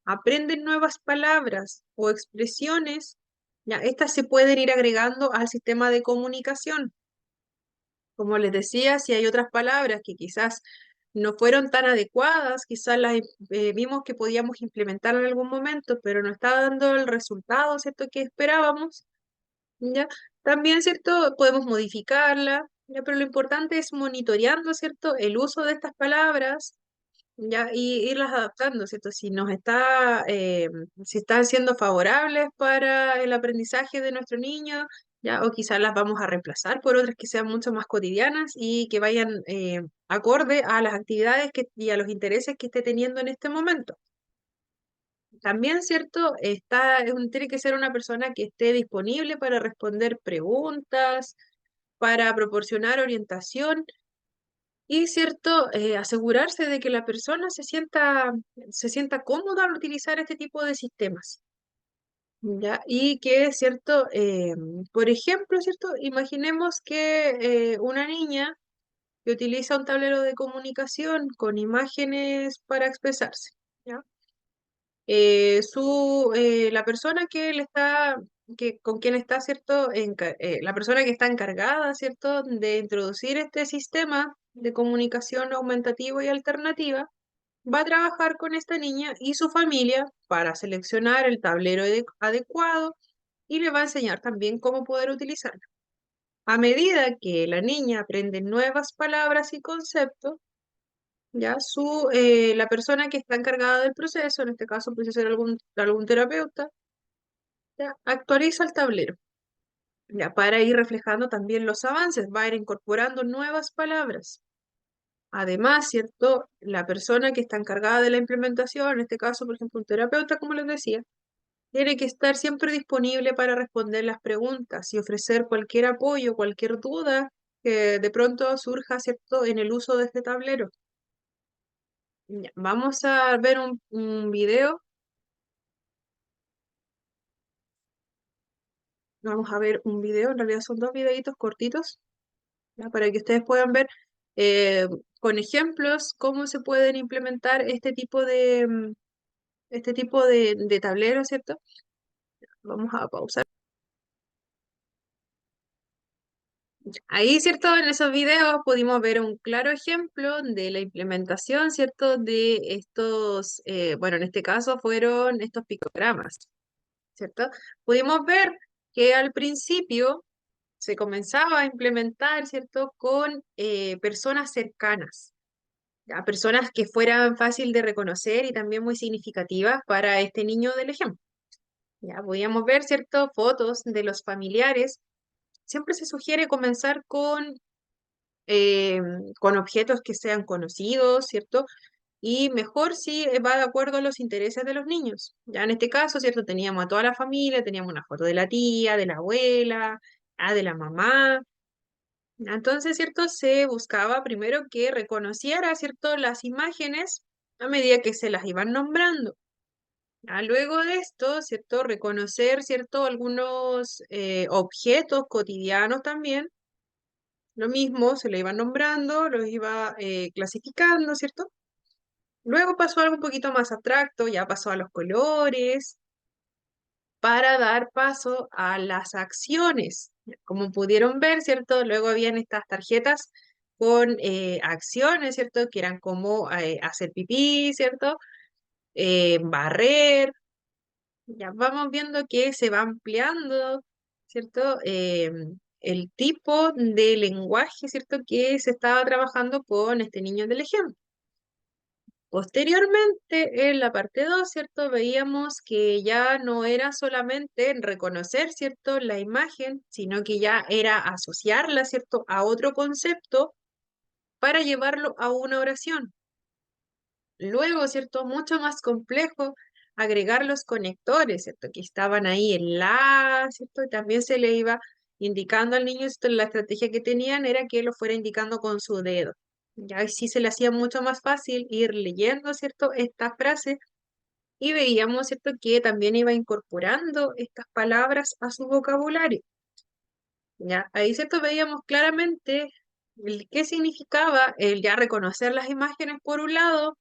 aprende nuevas palabras o expresiones, ya, estas se pueden ir agregando al sistema de comunicación. Como les decía, si hay otras palabras que quizás no fueron tan adecuadas, quizás las vimos que podíamos implementar en algún momento, pero no está dando el resultado, ¿cierto?, que esperábamos, ¿ya? También, ¿cierto?, podemos modificarla, ¿ya? Pero lo importante es monitoreando, ¿cierto?, el uso de estas palabras, ¿ya? Y irlas adaptando, ¿cierto? Si están siendo favorables para el aprendizaje de nuestro niño, ¿ya? O quizás las vamos a reemplazar por otras que sean mucho más cotidianas y que vayan acorde a las actividades y a los intereses que esté teniendo en este momento. También, ¿cierto? Tiene que ser una persona que esté disponible para responder preguntas, para proporcionar orientación y, ¿cierto? Asegurarse de que la persona se sienta cómoda al utilizar este tipo de sistemas, ¿ya? Y que, ¿cierto? Por ejemplo, ¿cierto? Imaginemos que una niña que utiliza un tablero de comunicación con imágenes para expresarse, ¿ya? La persona con quien está, ¿cierto? La persona que está encargada, ¿cierto? De introducir este sistema de comunicación aumentativo y alternativa, va a trabajar con esta niña y su familia para seleccionar el tablero adecuado y le va a enseñar también cómo poder utilizarlo. A medida que la niña aprende nuevas palabras y conceptos, ya la persona que está encargada del proceso, en este caso puede ser algún terapeuta, ya actualiza el tablero, ya para ir reflejando también los avances, va a ir incorporando nuevas palabras. Además, ¿cierto? La persona que está encargada de la implementación, en este caso, por ejemplo, un terapeuta, como les decía, tiene que estar siempre disponible para responder las preguntas y ofrecer cualquier apoyo, cualquier duda que de pronto surja, ¿cierto?, en el uso de este tablero. Ya, vamos a ver un video. Vamos a ver un video, en realidad son dos videitos cortitos, ¿ya? Para que ustedes puedan ver eh, con ejemplos cómo se pueden implementar este tipo de tableros, ¿cierto? Vamos a pausar. Ahí, ¿cierto? En esos videos pudimos ver un claro ejemplo de la implementación, ¿cierto? De estos, bueno, en este caso fueron estos picogramas, ¿cierto? Pudimos ver que al principio se comenzaba a implementar, ¿cierto? Con personas cercanas, a personas que fueran fácil de reconocer y también muy significativas para este niño del ejemplo. Ya podíamos ver, ¿cierto? Fotos de los familiares. Siempre se sugiere comenzar eh, con objetos que sean conocidos, ¿cierto? Y mejor si va de acuerdo a los intereses de los niños. Ya en este caso, ¿cierto? Teníamos a toda la familia, teníamos una foto de la tía, de la abuela, de la mamá. Entonces, ¿cierto? Se buscaba primero que reconociera, ¿cierto? Las imágenes a medida que se las iban nombrando. Luego de esto, ¿cierto? Reconocer, ¿cierto? Algunos objetos cotidianos también. Lo mismo, se le iban nombrando, los iba clasificando, ¿cierto? Luego pasó a algo un poquito más abstracto, ya pasó a los colores, para dar paso a las acciones. Como pudieron ver, ¿cierto? Luego habían estas tarjetas con acciones, ¿cierto? Que eran como hacer pipí, ¿cierto? Barrer. Ya vamos viendo que se va ampliando, ¿cierto? El tipo de lenguaje, ¿cierto? Que se estaba trabajando con este niño del ejemplo. Posteriormente, en la parte 2, ¿cierto? Veíamos que ya no era solamente reconocer, ¿cierto? La imagen, sino que ya era asociarla, ¿cierto? A otro concepto para llevarlo a una oración. Luego, ¿cierto? Mucho más complejo agregar los conectores, ¿cierto? Que estaban ahí en ¿cierto? Y también se le iba indicando al niño, esto, la estrategia que tenían era que lo fuera indicando con su dedo. Ya y sí se le hacía mucho más fácil ir leyendo, ¿cierto? Esta frase y veíamos, ¿cierto? Que también iba incorporando estas palabras a su vocabulario. Ya, ahí, ¿cierto? Veíamos claramente ¿Qué significaba el ya reconocer las imágenes por un lado,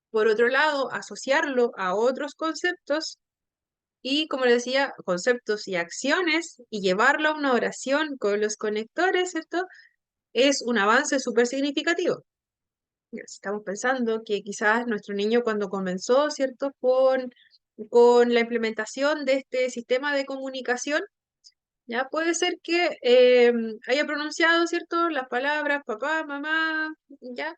por otro lado, asociarlo a otros conceptos y, como le decía, conceptos y acciones y llevarlo a una oración con los conectores, ¿cierto? Es un avance súper significativo. Ya, si estamos pensando que quizás nuestro niño cuando comenzó, ¿cierto? Con la implementación de este sistema de comunicación, ya puede ser que haya pronunciado, ¿cierto? Las palabras papá, mamá, ya,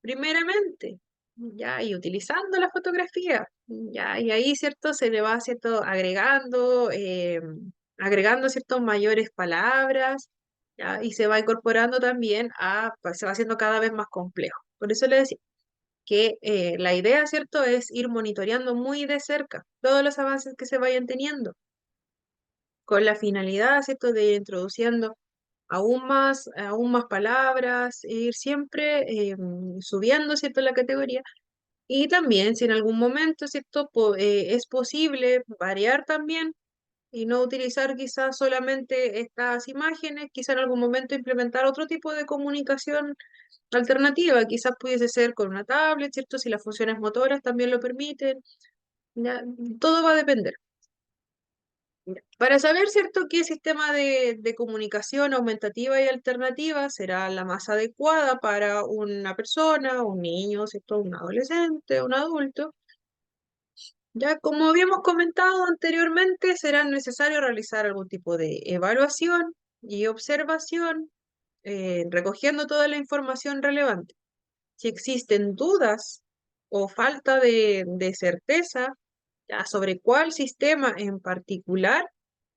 primeramente, ya, y utilizando la fotografía, ya, y ahí, ¿cierto? Se le va, ¿cierto? Agregando, ¿cierto? Mayores palabras, ya, y se va incorporando también pues, se va haciendo cada vez más complejo. Por eso le decía que la idea, ¿cierto? Es ir monitoreando muy de cerca todos los avances que se vayan teniendo, con la finalidad, ¿cierto? De ir introduciendo aún más palabras, e ir siempre subiendo, ¿cierto? La categoría. Y también, si en algún momento, ¿cierto? Es posible variar también y no utilizar quizás solamente estas imágenes, quizás en algún momento implementar otro tipo de comunicación alternativa, quizás pudiese ser con una tablet, ¿cierto? Si las funciones motoras también lo permiten, ya, todo va a depender. Ya. Para saber, ¿cierto?, qué sistema de comunicación aumentativa y alternativa será la más adecuada para una persona, un niño, ¿cierto?, un adolescente, un adulto. Ya como habíamos comentado anteriormente, será necesario realizar algún tipo de evaluación y observación, recogiendo toda la información relevante. Si existen dudas o falta de certeza ya sobre cuál sistema en particular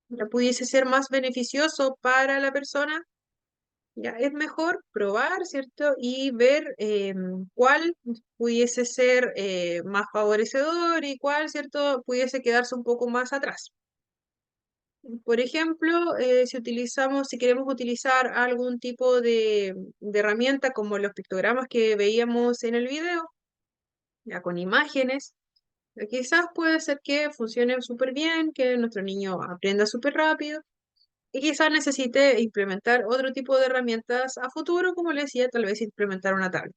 ya pudiese ser más beneficioso para la persona, ya es mejor probar, ¿cierto? Y ver cuál pudiese ser más favorecedor y cuál, ¿cierto? Pudiese quedarse un poco más atrás. Por ejemplo, si queremos utilizar algún tipo de herramienta como los pictogramas que veíamos en el video, ya con imágenes, quizás puede ser que funcione súper bien, que nuestro niño aprenda súper rápido. Y quizás necesite implementar otro tipo de herramientas a futuro, como le decía, tal vez implementar una tablet.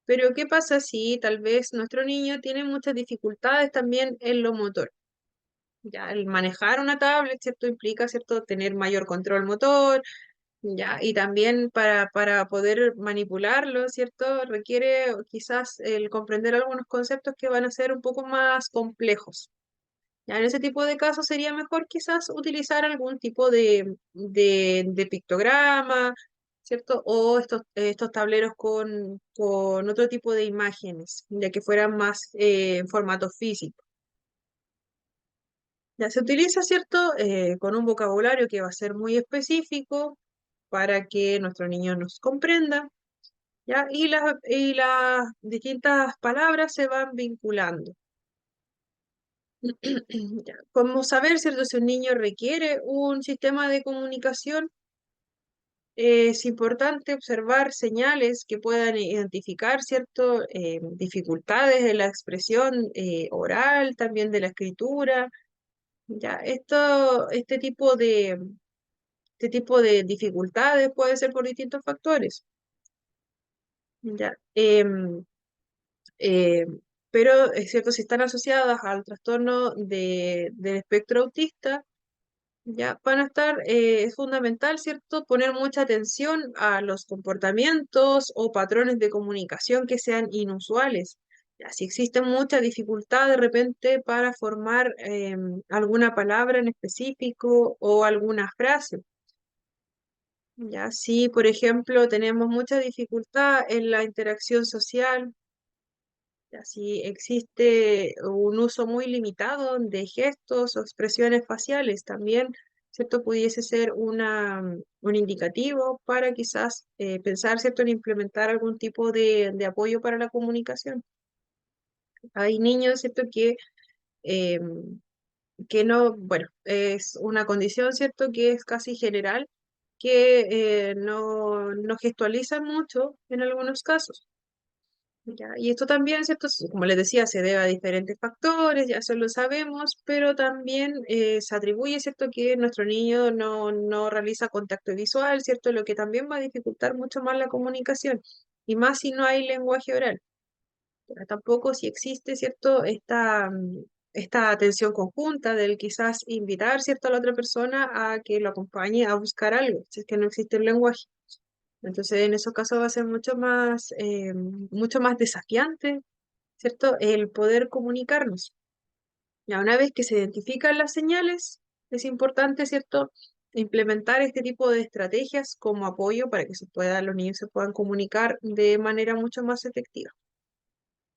Pero ¿qué pasa si tal vez nuestro niño tiene muchas dificultades también en lo motor? Ya el manejar una tablet, ¿cierto? Implica, ¿cierto? Tener mayor control motor, ya, y también para poder manipularlo, ¿cierto? Requiere quizás el comprender algunos conceptos que van a ser un poco más complejos. Ya en ese tipo de casos sería mejor quizás utilizar algún tipo de pictograma, ¿cierto? O estos tableros con otro tipo de imágenes, ya que fueran más en formato físico. Ya se utiliza, ¿cierto? Con un vocabulario que va a ser muy específico para que nuestro niño nos comprenda, ¿ya? Y las distintas palabras se van vinculando. Ya, ¿cómo saber, cierto, si un niño requiere un sistema de comunicación? Es importante observar señales que puedan identificar, cierto, dificultades de la expresión oral, también de la escritura. Ya, este tipo de dificultades puede ser por distintos factores. Ya, eh, pero es cierto, si están asociadas al trastorno del espectro autista, ya van a estar, es fundamental, ¿cierto?, poner mucha atención a los comportamientos o patrones de comunicación que sean inusuales. Ya, si existe mucha dificultad de repente para formar alguna palabra en específico o alguna frase. Ya, si por ejemplo tenemos mucha dificultad en la interacción social, ya, si existe un uso muy limitado de gestos o expresiones faciales, también, ¿cierto? Pudiese ser un indicativo para quizás pensar, ¿cierto?, en implementar algún tipo de apoyo para la comunicación. Hay niños, ¿cierto?, que no, bueno, es una condición, ¿cierto?, que es casi general, que no gestualizan mucho en algunos casos. ¿ya? Y esto también, ¿cierto? Como les decía, se debe a diferentes factores, ya eso lo sabemos, pero también se atribuye, ¿cierto?, que nuestro niño no realiza contacto visual, ¿cierto? Lo que también va a dificultar mucho más la comunicación, y más si no hay lenguaje oral. Pero tampoco si existe, ¿cierto?, esta atención conjunta del quizás invitar, ¿cierto?, a la otra persona a que lo acompañe a buscar algo, si es que no existe el lenguaje. Entonces, en esos casos va a ser mucho más desafiante, ¿cierto? El poder comunicarnos. Ya una vez que se identifican las señales, es importante, ¿cierto? Implementar este tipo de estrategias como apoyo para que los niños se puedan comunicar de manera mucho más efectiva.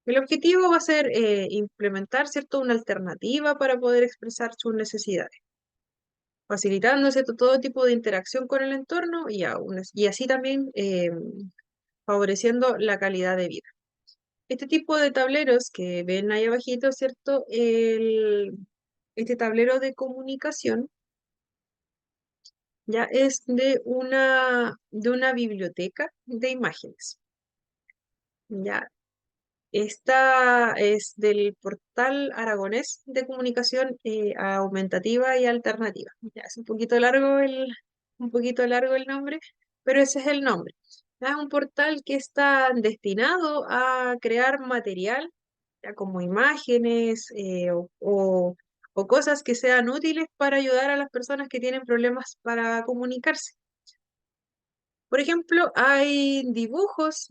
El objetivo va a ser implementar, ¿cierto?, una alternativa para poder expresar sus necesidades, facilitando, ¿cierto?, todo tipo de interacción con el entorno y así también favoreciendo la calidad de vida. Este tipo de tableros que ven ahí abajito, ¿cierto? Este tablero de comunicación ya es de una biblioteca de imágenes. Ya, esta es del portal aragonés de comunicación aumentativa y alternativa. Ya, es un poquito largo el nombre, pero ese es el nombre. Es un portal que está destinado a crear material, ya como imágenes o cosas que sean útiles para ayudar a las personas que tienen problemas para comunicarse. Por ejemplo, hay dibujos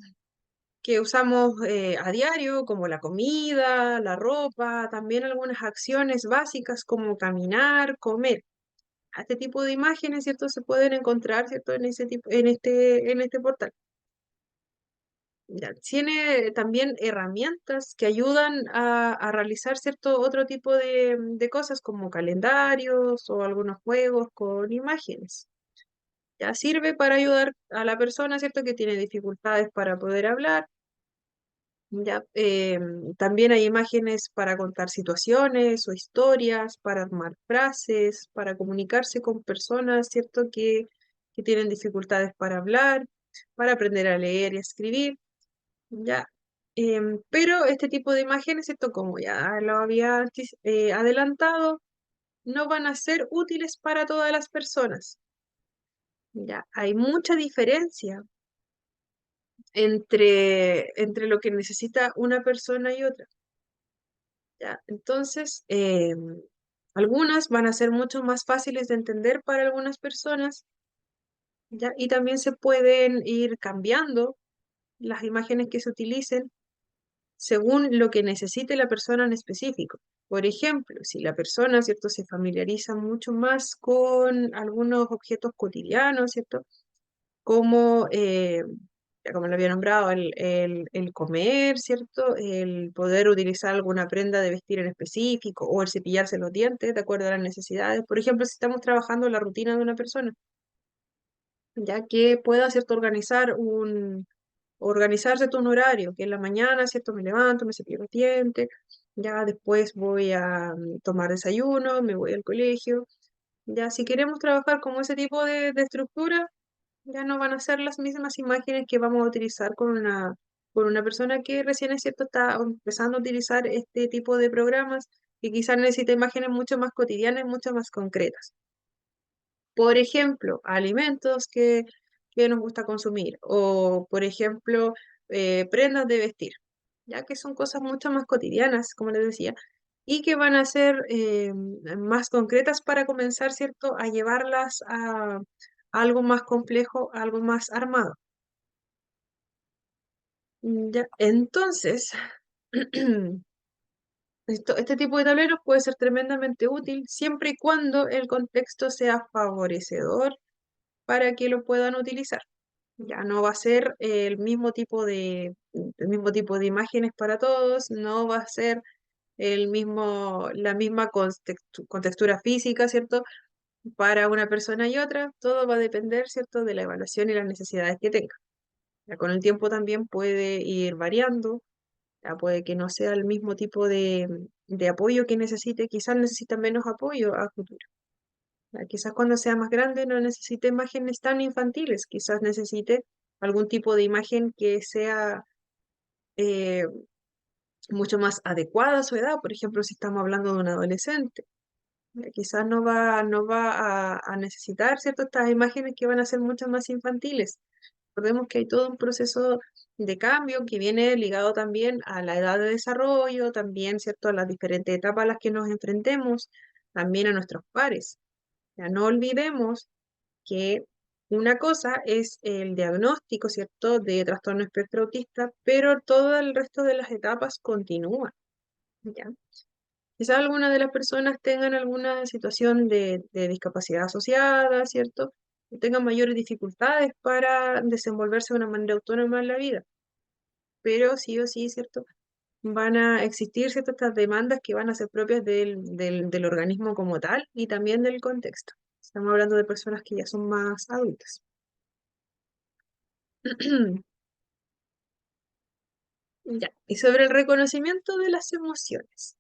que usamos a diario, como la comida, la ropa, también algunas acciones básicas como caminar, comer. Este tipo de imágenes, ¿cierto? Se pueden encontrar, ¿cierto? En este portal. Ya, tiene también herramientas que ayudan a realizar cierto otro tipo de cosas como calendarios o algunos juegos con imágenes. Ya sirve para ayudar a la persona, ¿cierto? Que tiene dificultades para poder hablar. Ya, también hay imágenes para contar situaciones o historias, para armar frases, para comunicarse con personas, ¿cierto? Que tienen dificultades para hablar, para aprender a leer y a escribir, ¿ya? Pero este tipo de imágenes, ¿cierto? Como ya lo había adelantado, no van a ser útiles para todas las personas, ¿ya? Hay mucha diferencia entre lo que necesita una persona y otra. ¿Ya? Entonces, algunas van a ser mucho más fáciles de entender para algunas personas, ¿ya? Y también se pueden ir cambiando las imágenes que se utilicen según lo que necesite la persona en específico. Por ejemplo, si la persona, ¿cierto?, se familiariza mucho más con algunos objetos cotidianos, ¿cierto? Como, ya como lo había nombrado, el comer, ¿cierto? El poder utilizar alguna prenda de vestir en específico o el cepillarse los dientes de acuerdo a las necesidades. Por ejemplo, si estamos trabajando la rutina de una persona, ya que pueda, ¿cierto?, organizarse todo un horario, que en la mañana, ¿cierto?, me levanto, me cepillo los dientes, ya después voy a tomar desayuno, me voy al colegio. Ya si queremos trabajar con ese tipo de estructura, ya no van a ser las mismas imágenes que vamos a utilizar con una persona que recién es cierto, está empezando a utilizar este tipo de programas y quizás necesita imágenes mucho más cotidianas, mucho más concretas. Por ejemplo, alimentos que nos gusta consumir o, por ejemplo, prendas de vestir, ya que son cosas mucho más cotidianas, como les decía, y que van a ser más concretas para comenzar, ¿cierto?, a llevarlas a algo más complejo, algo más armado. Ya, entonces, este tipo de tableros puede ser tremendamente útil siempre y cuando el contexto sea favorecedor para que lo puedan utilizar. Ya no va a ser el mismo tipo de imágenes para todos, no va a ser la misma contextura física, ¿cierto? Para una persona y otra, todo va a depender, ¿cierto?, de la evaluación y las necesidades que tenga. Ya con el tiempo también puede ir variando, ya puede que no sea el mismo tipo de apoyo que necesite, quizás necesita menos apoyo a futuro. Ya, quizás cuando sea más grande no necesite imágenes tan infantiles, quizás necesite algún tipo de imagen que sea eh, mucho más adecuada a su edad. Por ejemplo, si estamos hablando de un adolescente, quizás no va a necesitar, ¿cierto? Estas imágenes que van a ser mucho más infantiles. Recordemos que hay todo un proceso de cambio que viene ligado también a la edad de desarrollo, también, ¿cierto?, a las diferentes etapas a las que nos enfrentemos, también a nuestros pares. Ya no olvidemos que una cosa es el diagnóstico, ¿cierto?, de trastorno espectro autista, pero todo el resto de las etapas continúan, ¿ya? Quizás algunas de las personas tengan alguna situación de discapacidad asociada, ¿cierto? Y tengan mayores dificultades para desenvolverse de una manera autónoma en la vida. Pero sí o sí, ¿cierto? Van a existir ciertas estas demandas que van a ser propias del organismo como tal y también del contexto. Estamos hablando de personas que ya son más adultas. Ya, y sobre el reconocimiento de las emociones.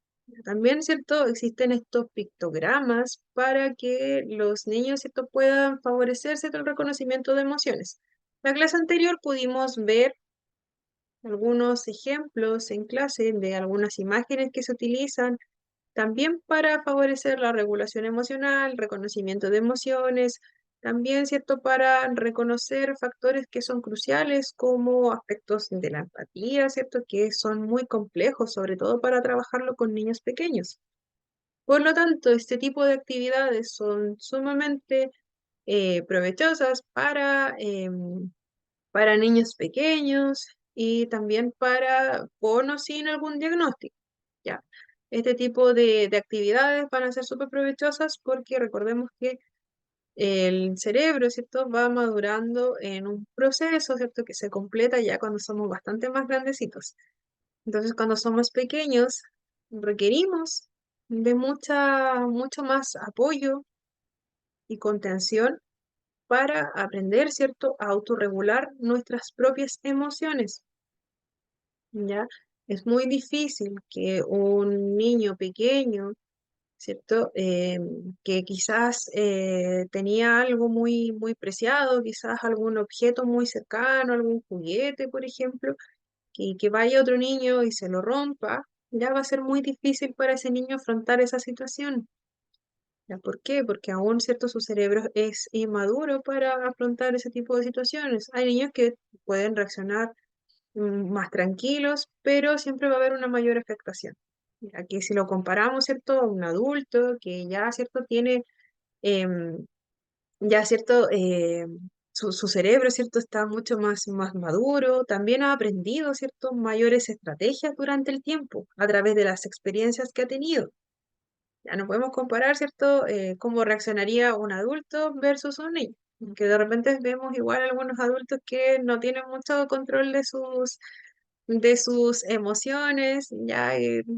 También, ¿cierto? Existen estos pictogramas para que los niños, ¿cierto?, puedan favorecerse del reconocimiento de emociones. La clase anterior pudimos ver algunos ejemplos en clase de algunas imágenes que se utilizan también para favorecer la regulación emocional, reconocimiento de emociones, también, ¿cierto?, para reconocer factores que son cruciales como aspectos de la empatía, ¿cierto?, que son muy complejos, sobre todo para trabajarlo con niños pequeños. Por lo tanto, este tipo de actividades son sumamente provechosas para niños pequeños y también para con o sin algún diagnóstico. Ya. Este tipo de actividades van a ser súper provechosas porque recordemos que el cerebro, ¿cierto?, va madurando en un proceso, ¿cierto?, que se completa ya cuando somos bastante más grandecitos. Entonces, cuando somos pequeños, requerimos de mucho más apoyo y contención para aprender, ¿cierto?, a autorregular nuestras propias emociones, ¿ya? Es muy difícil que un niño pequeño, ¿cierto? Que quizás tenía algo muy, muy preciado, quizás algún objeto muy cercano, algún juguete, por ejemplo, y que vaya otro niño y se lo rompa, ya va a ser muy difícil para ese niño afrontar esa situación. ¿Ya? ¿Por qué? Porque aún, ¿cierto?, su cerebro es inmaduro para afrontar ese tipo de situaciones. Hay niños que pueden reaccionar más tranquilos, pero siempre va a haber una mayor afectación. Aquí si lo comparamos, ¿cierto?, a un adulto que ya, ¿cierto?, tiene em, ya, ¿cierto?, su cerebro, ¿cierto?, está mucho más maduro, también ha aprendido, ¿cierto?, mayores estrategias durante el tiempo a través de las experiencias que ha tenido. Ya no podemos comparar, ¿cierto?, cómo reaccionaría un adulto versus un niño, que de repente vemos igual algunos adultos que no tienen mucho control de sus emociones, ya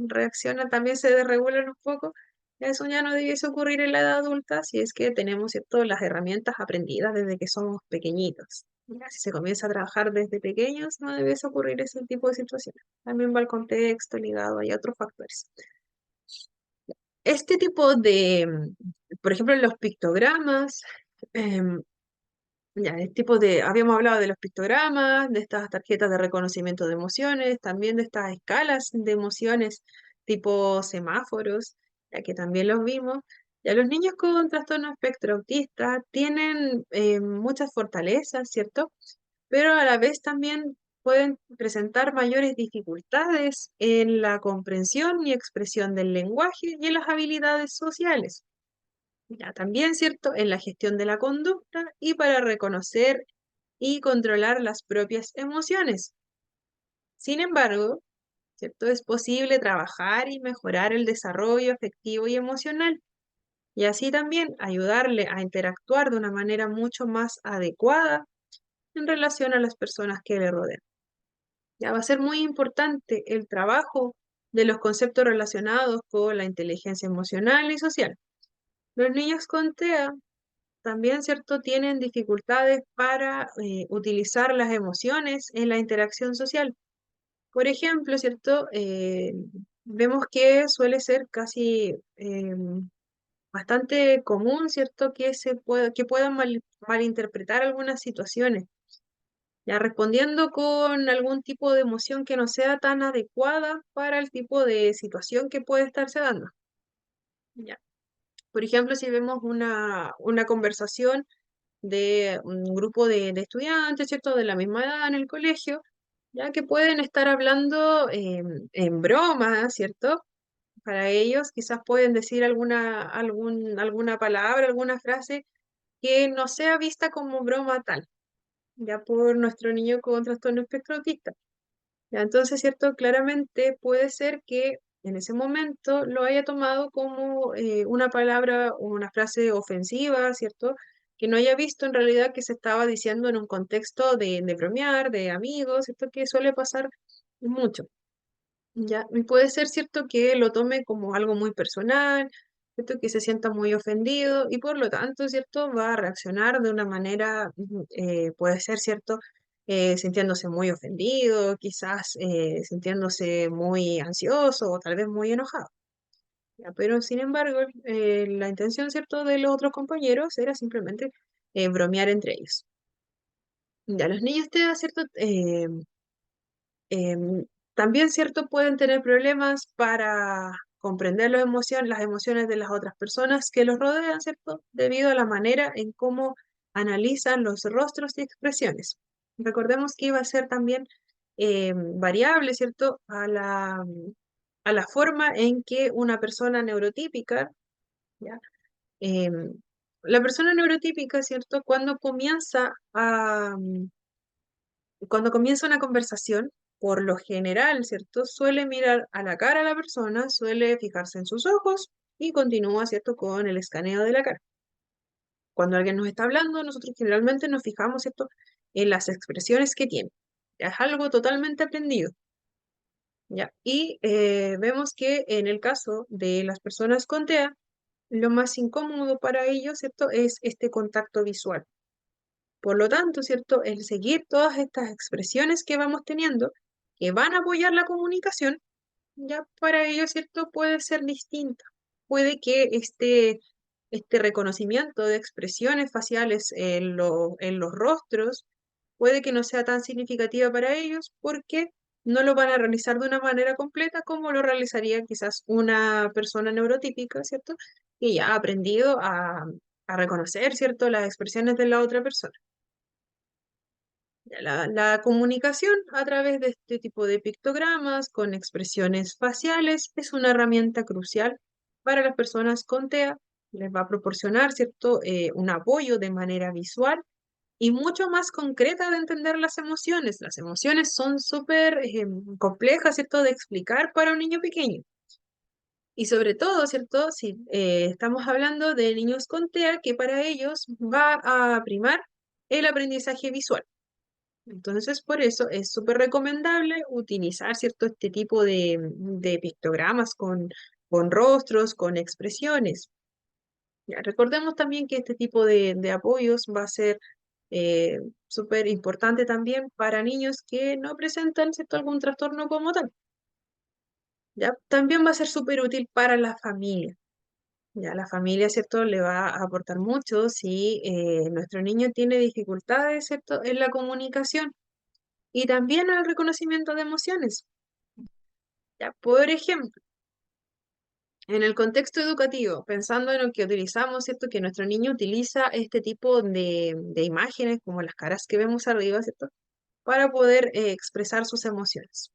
reaccionan, también se desregulan un poco. Eso ya no debiese ocurrir en la edad adulta si es que tenemos, ¿cierto?, las herramientas aprendidas desde que somos pequeñitos. Ya, si se comienza a trabajar desde pequeños, no debiese ocurrir ese tipo de situaciones. También va el contexto ligado y otros factores. Este tipo por ejemplo, los pictogramas, em, ya, habíamos hablado de los pictogramas, de estas tarjetas de reconocimiento de emociones, también de estas escalas de emociones tipo semáforos, ya que también los vimos. Ya los niños con trastorno espectro autista tienen muchas fortalezas, ¿cierto? Pero a la vez también pueden presentar mayores dificultades en la comprensión y expresión del lenguaje y en las habilidades sociales. Ya, también, ¿cierto?, en la gestión de la conducta y para reconocer y controlar las propias emociones. Sin embargo, ¿cierto?, es posible trabajar y mejorar el desarrollo afectivo y emocional y así también ayudarle a interactuar de una manera mucho más adecuada en relación a las personas que le rodean. Ya va a ser muy importante el trabajo de los conceptos relacionados con la inteligencia emocional y social. Los niños con TEA también, ¿cierto?, tienen dificultades para utilizar las emociones en la interacción social. Por ejemplo, ¿cierto? Vemos que suele ser casi bastante común, ¿cierto?, que puedan malinterpretar algunas situaciones. ya respondiendo con algún tipo de emoción que no sea tan adecuada para el tipo de situación que puede estarse dando. Ya. Por ejemplo, si vemos una conversación de un grupo de estudiantes, ¿cierto? De la misma edad en el colegio, ya que pueden estar hablando en broma, ¿cierto? Para ellos quizás pueden decir alguna palabra, alguna frase que no sea vista como broma tal, ya por nuestro niño con trastorno espectro autista. Ya, entonces, ¿cierto? Claramente puede ser que en ese momento lo haya tomado como una palabra o una frase ofensiva, ¿cierto? Que no haya visto en realidad que se estaba diciendo en un contexto de bromear, de amigos, ¿cierto? Que suele pasar mucho. Ya, y puede ser cierto que lo tome como algo muy personal, cierto que se sienta muy ofendido y por lo tanto, cierto, va a reaccionar de una manera, puede ser cierto, sintiéndose muy ofendido, quizás sintiéndose muy ansioso o tal vez muy enojado. Ya, pero sin embargo, la intención, cierto, de los otros compañeros era simplemente bromear entre ellos. Ya los niños te da cierto Em, también, ¿cierto? Pueden tener problemas para comprender las emociones de las otras personas que los rodean, ¿cierto? Debido a la manera en cómo analizan los rostros y expresiones. Recordemos que iba a ser también variable, ¿cierto? A la forma en que una persona neurotípica, ¿ya? Em, la persona neurotípica, ¿cierto? Cuando comienza una conversación, por lo general, ¿cierto? Suele mirar a la cara a la persona, suele fijarse en sus ojos y continúa, ¿cierto? Con el escaneo de la cara. Cuando alguien nos está hablando, nosotros generalmente nos fijamos, ¿cierto? En las expresiones que tiene. Ya es algo totalmente aprendido, ¿ya? Y vemos que en el caso de las personas con TEA, lo más incómodo para ellos, ¿cierto? Es este contacto visual. Por lo tanto, ¿cierto? El seguir todas estas expresiones que vamos teniendo, que van a apoyar la comunicación, ya para ellos, ¿cierto? Puede ser distinta. Puede que este reconocimiento de expresiones faciales en los rostros, puede que no sea tan significativa para ellos porque no lo van a realizar de una manera completa como lo realizaría quizás una persona neurotípica, ¿cierto? Que ya ha aprendido a reconocer, ¿cierto? Las expresiones de la otra persona. La comunicación a través de este tipo de pictogramas con expresiones faciales es una herramienta crucial para las personas con TEA. Les va a proporcionar, ¿cierto? Un apoyo de manera visual y mucho más concreta de entender las emociones. Las emociones son súper complejas, ¿cierto? De explicar para un niño pequeño. Y sobre todo, ¿cierto? Si estamos hablando de niños con TEA, que para ellos va a primar el aprendizaje visual. Entonces, por eso es súper recomendable utilizar, ¿cierto? Este tipo de pictogramas con rostros, con expresiones. Ya, recordemos también que este tipo de apoyos va a ser eh, súper importante también para niños que no presentan, ¿cierto? Algún trastorno como tal. ¿Ya? También va a ser súper útil para la familia. Ya la familia, ¿cierto? Le va a aportar mucho si nuestro niño tiene dificultades, ¿cierto? En la comunicación y también al reconocimiento de emociones. Ya, por ejemplo, en el contexto educativo, pensando en lo que utilizamos, ¿cierto? Que nuestro niño utiliza este tipo de imágenes, como las caras que vemos arriba, ¿cierto? Para poder expresar sus emociones.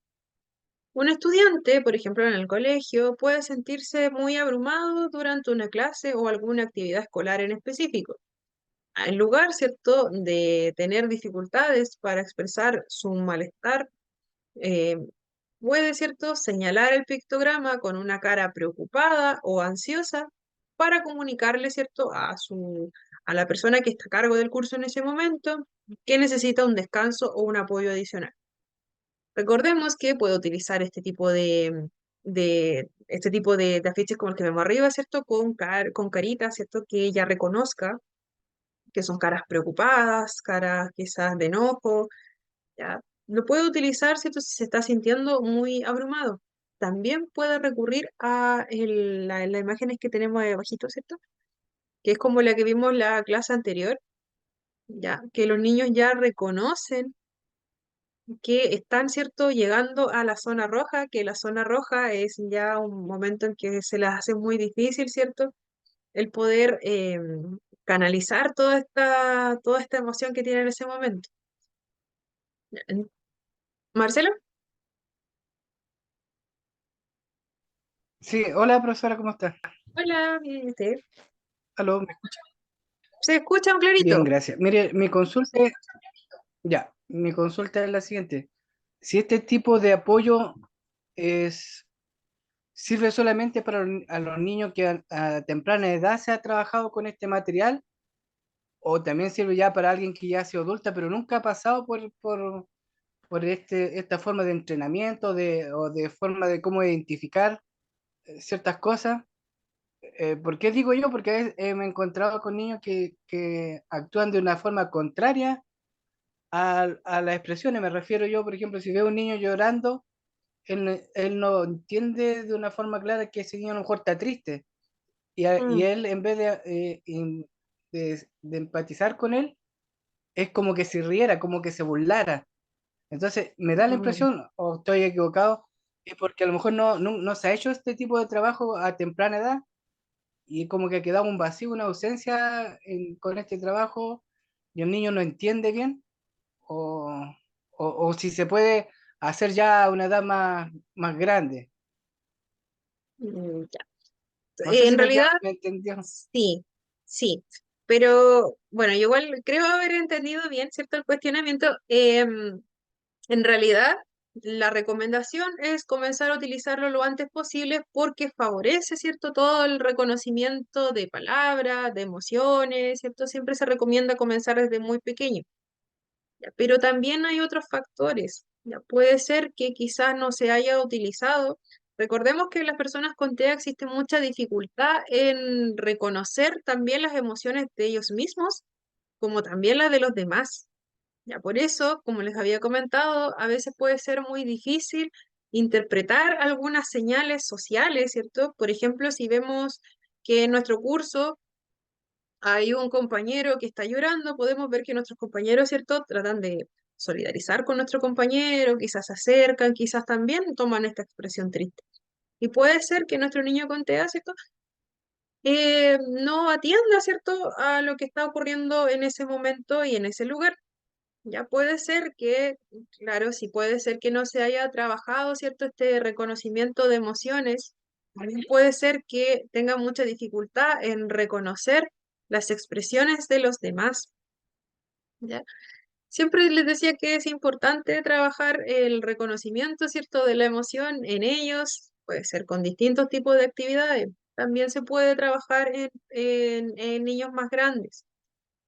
Un estudiante, por ejemplo, en el colegio, puede sentirse muy abrumado durante una clase o alguna actividad escolar en específico. En lugar, ¿cierto?, de tener dificultades para expresar su malestar, eh, puede, ¿cierto?, señalar el pictograma con una cara preocupada o ansiosa para comunicarle, ¿cierto?, a la persona que está a cargo del curso en ese momento que necesita un descanso o un apoyo adicional. Recordemos que puede utilizar este tipo de afiches como el que vemos arriba, ¿cierto?, con caritas, ¿cierto?, que ella reconozca que son caras preocupadas, caras quizás de enojo, ¿ya? Lo puede utilizar, ¿cierto? Si se está sintiendo muy abrumado. También puede recurrir a las imágenes que tenemos ahí abajito, ¿cierto? Que es como la que vimos la clase anterior, ¿ya? Que los niños ya reconocen que están, ¿cierto?, llegando a la zona roja, que la zona roja es ya un momento en que se les hace muy difícil, ¿cierto?, el poder canalizar toda esta emoción que tienen en ese momento. Marcelo, Sí, hola profesora, ¿cómo estás? hola, bien, ¿y usted? Aló, ¿me escucha? ¿Se escucha un Bien, clarito? gracias. Mire, mi consulta es la siguiente. Si este tipo de apoyo es, sirve solamente para a los niños que a temprana edad se ha trabajado con este material, o también sirve ya para alguien que ya ha sido adulta, pero nunca ha pasado por esta forma de entrenamiento o de forma de cómo identificar ciertas cosas. ¿Por qué digo yo? Porque me he encontrado con niños que actúan de una forma contraria a las expresiones. Me refiero yo, por ejemplo, si veo un niño llorando, él no entiende de una forma clara que ese niño a lo mejor está triste. Y Mm, él, en vez de empatizar con él, es como que se riera, como que se burlara. Entonces, me da la mm, impresión, o estoy equivocado, es porque a lo mejor no se ha hecho este tipo de trabajo a temprana edad y como que ha quedado un vacío, una ausencia con este trabajo y el niño no entiende bien o, o si se puede hacer ya a una edad más grande. ya. No sé si En realidad, me entendió. sí, sí, pero bueno, yo igual creo haber entendido bien, ¿cierto?, el cuestionamiento. En realidad, la recomendación es comenzar a utilizarlo lo antes posible porque favorece, ¿cierto?, todo el reconocimiento de palabras, de emociones, ¿cierto? Siempre se recomienda comenzar desde muy pequeño. ¿Ya? Pero también hay otros factores. ¿Ya? Puede ser que quizás no se haya utilizado. Recordemos que en las personas con TEA existe mucha dificultad en reconocer también las emociones de ellos mismos, como también las de los demás. Ya, por eso, como les había comentado, a veces puede ser muy difícil interpretar algunas señales sociales, ¿cierto? Por ejemplo, si vemos que en nuestro curso hay un compañero que está llorando, podemos ver que nuestros compañeros, ¿cierto?, tratan de solidarizar con nuestro compañero, quizás se acercan, quizás también toman esta expresión triste. Y puede ser que nuestro niño con TEA, ¿cierto?, no atienda, ¿cierto?, a lo que está ocurriendo en ese momento y en ese lugar. Ya puede ser que, claro, sí puede ser que no se haya trabajado, ¿cierto?, este reconocimiento de emociones. También puede ser que tenga mucha dificultad en reconocer las expresiones de los demás. ¿Ya? Siempre les decía que es importante trabajar el reconocimiento, ¿cierto?, de la emoción en ellos. Puede ser con distintos tipos de actividades. También se puede trabajar en niños más grandes.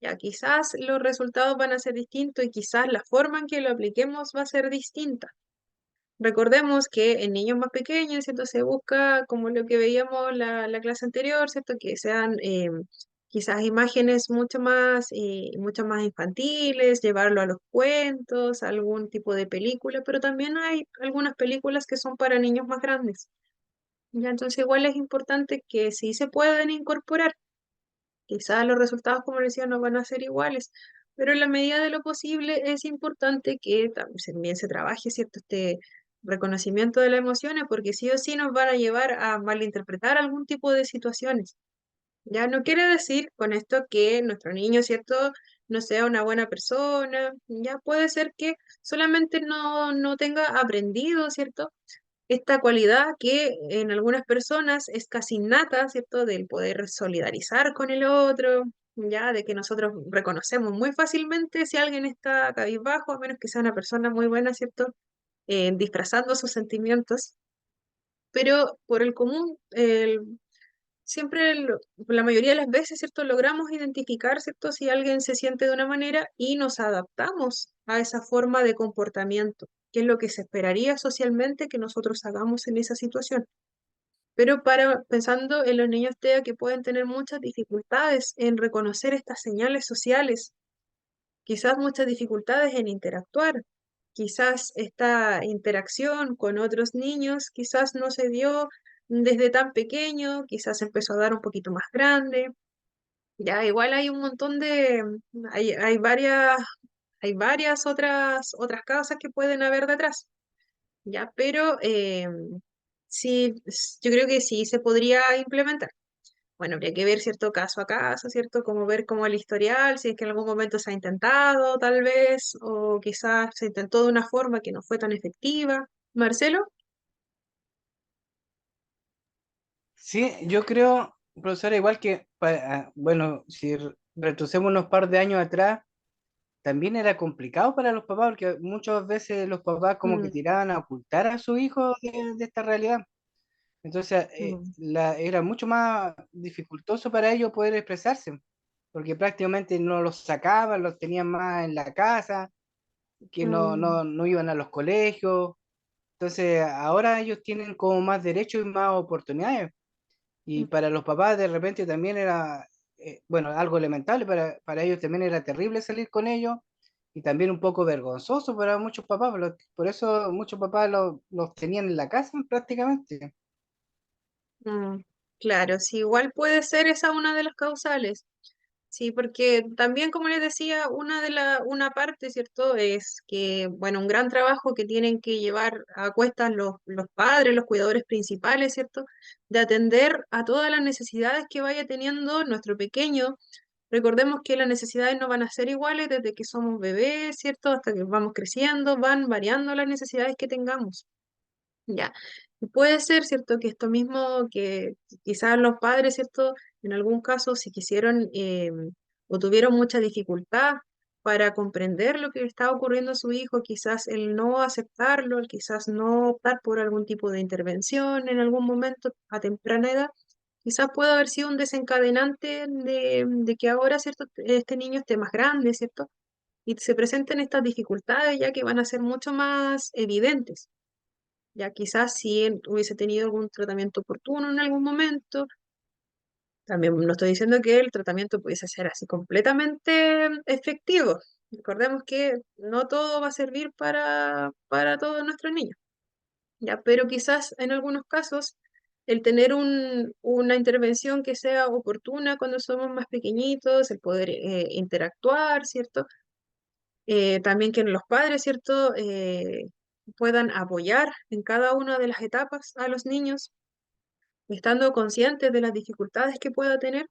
Ya, quizás los resultados van a ser distintos y quizás la forma en que lo apliquemos va a ser distinta. Recordemos que en niños más pequeños, ¿cierto? Se busca, como lo que veíamos la clase anterior, ¿cierto? Que sean quizás imágenes mucho más infantiles, llevarlo a los cuentos, algún tipo de película, pero también hay algunas películas que son para niños más grandes. Ya, entonces igual es importante que sí se pueden incorporar. Quizás los resultados, como les decía, no van a ser iguales, pero en la medida de lo posible es importante que también se trabaje, ¿cierto?, este reconocimiento de las emociones, porque sí o sí nos van a llevar a malinterpretar algún tipo de situaciones. Ya no quiere decir con esto que nuestro niño, ¿cierto?, no sea una buena persona, ya puede ser que solamente no tenga aprendido, ¿cierto?, esta cualidad que en algunas personas es casi innata, ¿cierto? Del poder solidarizar con el otro, ya, de que nosotros reconocemos muy fácilmente si alguien está cabizbajo, a menos que sea una persona muy buena, ¿cierto? Disfrazando sus sentimientos, pero por el común, siempre, la mayoría de las veces, ¿cierto? Logramos identificar, ¿cierto? Si alguien se siente de una manera y nos adaptamos a esa forma de comportamiento, que es lo que se esperaría socialmente que nosotros hagamos en esa situación. Pero pensando en los niños TEA que pueden tener muchas dificultades en reconocer estas señales sociales, quizás muchas dificultades en interactuar, quizás esta interacción con otros niños quizás no se dio desde tan pequeño, quizás empezó a dar un poquito más grande. Ya, igual hay un montón hay varias hay varias otras causas que pueden haber detrás, ¿ya? Pero sí, yo creo que sí se podría implementar. Bueno, habría que ver, ¿cierto? Caso a caso, ¿cierto? Como ver como el historial, si es que en algún momento se ha intentado, tal vez, o quizás se intentó de una forma que no fue tan efectiva. Marcelo. Sí, yo creo, profesora, igual que, bueno, si retrocedemos unos par de años atrás, también era complicado para los papás, porque muchas veces los papás como que Mm, tiraban a ocultar a su hijo de esta realidad. Entonces, mm, era mucho más dificultoso para ellos poder expresarse, porque prácticamente no los sacaban, los tenían más en la casa, que mm, no iban a los colegios. Entonces, ahora ellos tienen como más derechos y más oportunidades. Y mm, para los papás de repente también era, bueno, algo lamentable, para ellos también era terrible salir con ellos y también un poco vergonzoso para muchos papás, por eso muchos papás los tenían en la casa prácticamente. mm. Claro, sí, igual puede ser esa una de las causales. Sí, porque también, como les decía, una parte, ¿cierto? Es que, bueno, un gran trabajo que tienen que llevar a cuestas los padres, los cuidadores principales, ¿cierto? De atender a todas las necesidades que vaya teniendo nuestro pequeño. Recordemos que las necesidades no van a ser iguales desde que somos bebés, ¿cierto? Hasta que vamos creciendo, van variando las necesidades que tengamos. Ya, y puede ser, ¿cierto? Que esto mismo, que quizás los padres, ¿cierto? En algún caso, si quisieron o tuvieron mucha dificultad para comprender lo que le estaba ocurriendo a su hijo, quizás el no aceptarlo, el quizás no optar por algún tipo de intervención en algún momento a temprana edad, quizás pueda haber sido un desencadenante de que ahora, ¿cierto? Este niño esté más grande, ¿cierto? Y se presenten estas dificultades ya que van a ser mucho más evidentes. Ya quizás si él hubiese tenido algún tratamiento oportuno en algún momento, también no estoy diciendo que el tratamiento pudiese ser así completamente efectivo. Recordemos que no todo va a servir para todos nuestros niños, ya, pero quizás en algunos casos el tener una intervención que sea oportuna cuando somos más pequeñitos, el poder interactuar, ¿cierto? También que los padres, ¿cierto? Puedan apoyar en cada una de las etapas a los niños, estando conscientes de las dificultades que pueda tener,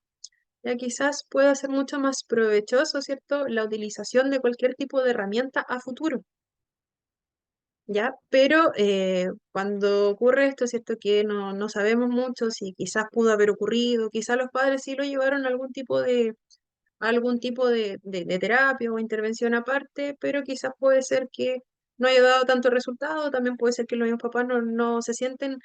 ya quizás pueda ser mucho más provechoso, ¿cierto? La utilización de cualquier tipo de herramienta a futuro, ¿ya? Pero cuando ocurre esto, ¿cierto? Que no sabemos mucho si quizás pudo haber ocurrido, quizás los padres sí lo llevaron a algún tipo de terapia o intervención aparte, pero quizás puede ser que no haya dado tanto resultado, también puede ser que los mismos papás no se sienten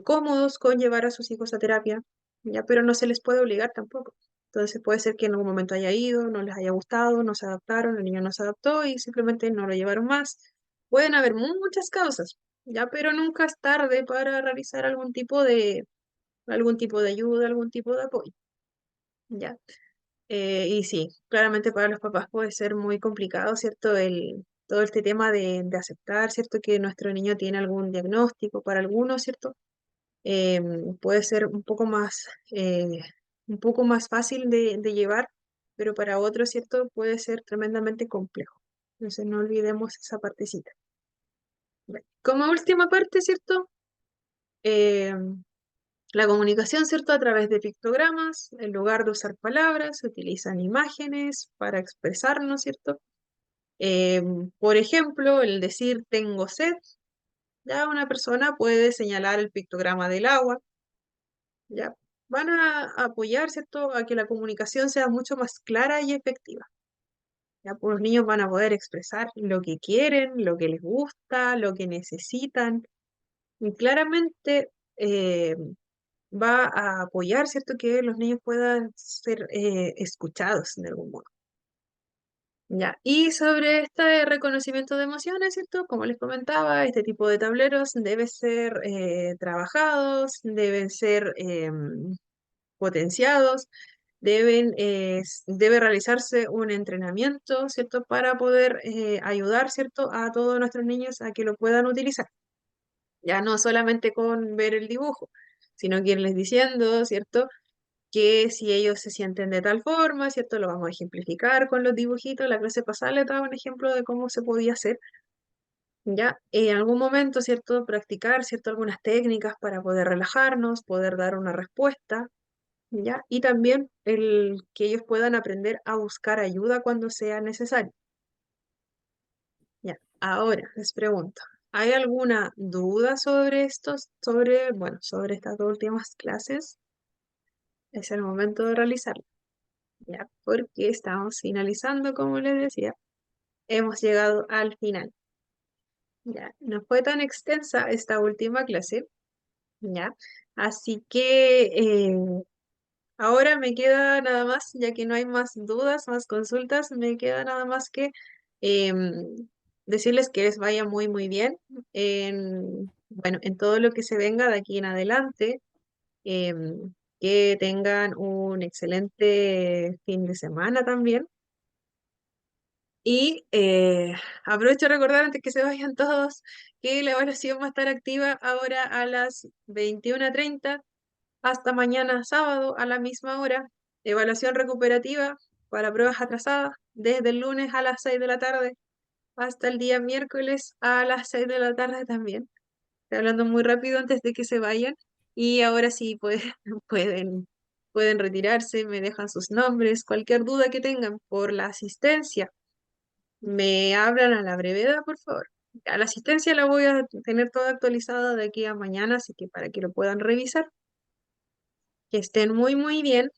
cómodos con llevar a sus hijos a terapia, ya, pero no se les puede obligar tampoco. Entonces puede ser que en algún momento haya ido, no les haya gustado, no se adaptaron, el niño no se adaptó y simplemente no lo llevaron más. Pueden haber muchas causas, ya, pero nunca es tarde para realizar algún tipo de ayuda, algún tipo de apoyo, ya. Y sí, claramente para los papás puede ser muy complicado, ¿cierto? Todo este tema de aceptar, ¿cierto? Que nuestro niño tiene algún diagnóstico para algunos, ¿cierto? Puede ser un poco más fácil de llevar, pero para otros, ¿cierto? Puede ser tremendamente complejo. Entonces no olvidemos esa partecita. Bueno, como última parte, ¿cierto? Em, la comunicación, ¿cierto? A través de pictogramas, en lugar de usar palabras, se utilizan imágenes para expresarnos, ¿cierto? Por ejemplo, el decir tengo sed, ya una persona puede señalar el pictograma del agua, ya van a apoyar, ¿cierto? A que la comunicación sea mucho más clara y efectiva. Ya, pues los niños van a poder expresar lo que quieren, lo que les gusta, lo que necesitan, y claramente va a apoyar, ¿cierto? Que los niños puedan ser escuchados de algún modo. Ya, y sobre este reconocimiento de emociones, ¿cierto? Como les comentaba, este tipo de tableros deben ser trabajados, deben ser potenciados, debe realizarse un entrenamiento, ¿cierto? Para poder ayudar, ¿cierto? A todos nuestros niños a que lo puedan utilizar. Ya no solamente con ver el dibujo, sino que irles diciendo, ¿cierto? que si ellos se sienten de tal forma, ¿cierto? Lo vamos a ejemplificar con los dibujitos. La clase pasada les daba un ejemplo de cómo se podía hacer. Ya, en algún momento, ¿cierto? Practicar, ¿cierto? Algunas técnicas para poder relajarnos, poder dar una respuesta, ¿ya? Y también el que ellos puedan aprender a buscar ayuda cuando sea necesario. Ya, ahora les pregunto, ¿hay alguna duda sobre estos, bueno, sobre estas dos últimas clases? Es el momento de realizarlo, ¿ya? Porque estamos finalizando, como les decía, hemos llegado al final, ¿ya? No fue tan extensa esta última clase, ¿ya? Así que ahora me queda nada más, ya que no hay más dudas, más consultas, me queda nada más que decirles que les vaya muy, muy bien bueno, en todo lo que se venga de aquí en adelante, que tengan un excelente fin de semana también. Y aprovecho de recordar antes que se vayan todos que la evaluación va a estar activa ahora a las 21:30 hasta mañana sábado a la misma hora. Evaluación recuperativa para pruebas atrasadas desde el lunes a las 6 de la tarde hasta el día miércoles a las 6 de la tarde también. Estoy hablando muy rápido antes de que se vayan. Y ahora sí pueden, pueden retirarse, me dejan sus nombres, cualquier duda que tengan por la asistencia, me hablan a la brevedad, por favor. A la asistencia la voy a tener toda actualizada de aquí a mañana, así que para que lo puedan revisar. Que estén muy, muy bien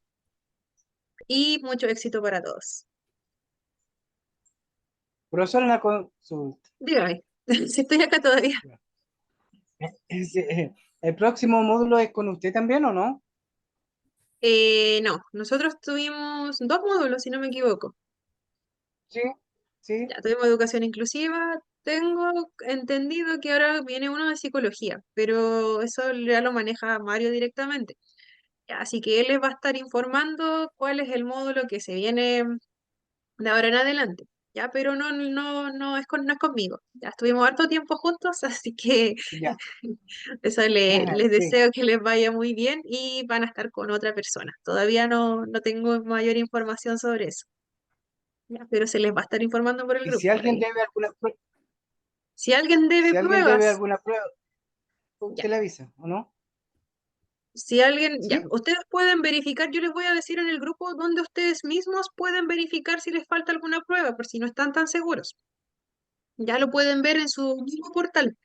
y mucho éxito para todos. Profesor, una consulta. Dígame, si estoy acá todavía. ¿El próximo módulo es con usted también o no? No, nosotros tuvimos dos módulos, si no me equivoco. Sí, sí, Ya tuvimos educación inclusiva. Tengo entendido que ahora viene uno de psicología, pero eso ya lo maneja Mario directamente. Ya, así que él les va a estar informando cuál es el módulo que se viene de ahora en adelante. Ya, pero no es no es conmigo. Ya estuvimos harto tiempo juntos, así que ya. eso les Sí. deseo que les vaya muy bien y van a estar con otra persona. Todavía no tengo mayor información sobre eso, ya, pero se les va a estar informando por el Y grupo. si alguien debe alguna prueba, Si alguien debe si alguien debe pruebas, alguna prueba, ya. usted le avisa, ¿o no? Si alguien, ya, ¿Sí? ustedes pueden verificar, yo les voy a decir en el grupo donde ustedes mismos pueden verificar si les falta alguna prueba, por si no están tan seguros. Ya lo pueden ver en su mismo portal.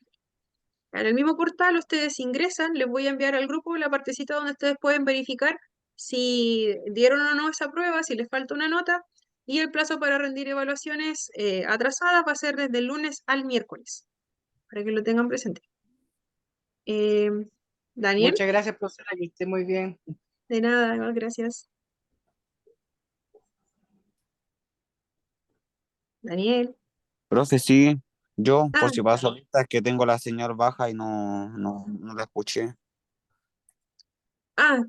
En el mismo portal ustedes ingresan, les voy a enviar al grupo la partecita donde ustedes pueden verificar si dieron o no esa prueba, si les falta una nota, y el plazo para rendir evaluaciones atrasadas va a ser desde el lunes al miércoles, para que lo tengan presente. Eh, Daniel, Muchas gracias, profesora, que esté muy bien. de nada, no, gracias. Daniel. Profe, sí, yo, por Ah, si paso ahorita, es que tengo la señal baja y no la escuché.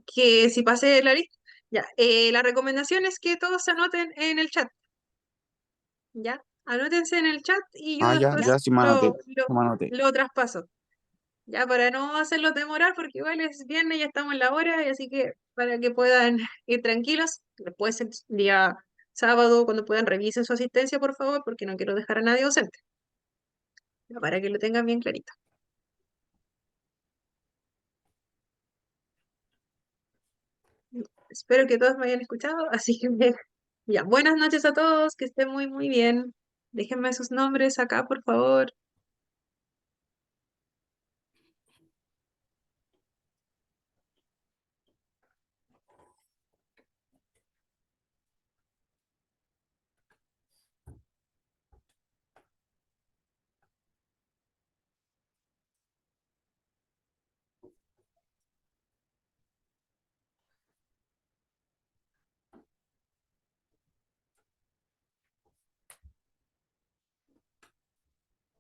que si pasé la lista. Ya, la recomendación es que todos se anoten en el chat, ¿ya? Anótense en el chat y yo Ah, ya, después ya, sí me anoté, sí me anoté. lo traspaso. Ya para no hacerlos demorar, porque igual es viernes, ya estamos en la hora, y así que para que puedan ir tranquilos, después el día sábado, cuando puedan, revisen su asistencia, por favor, porque no quiero dejar a nadie ausente, ya, para que lo tengan bien clarito. Espero que todos me hayan escuchado, así que ya, buenas noches a todos, que estén muy, muy bien. Déjenme sus nombres acá, por favor.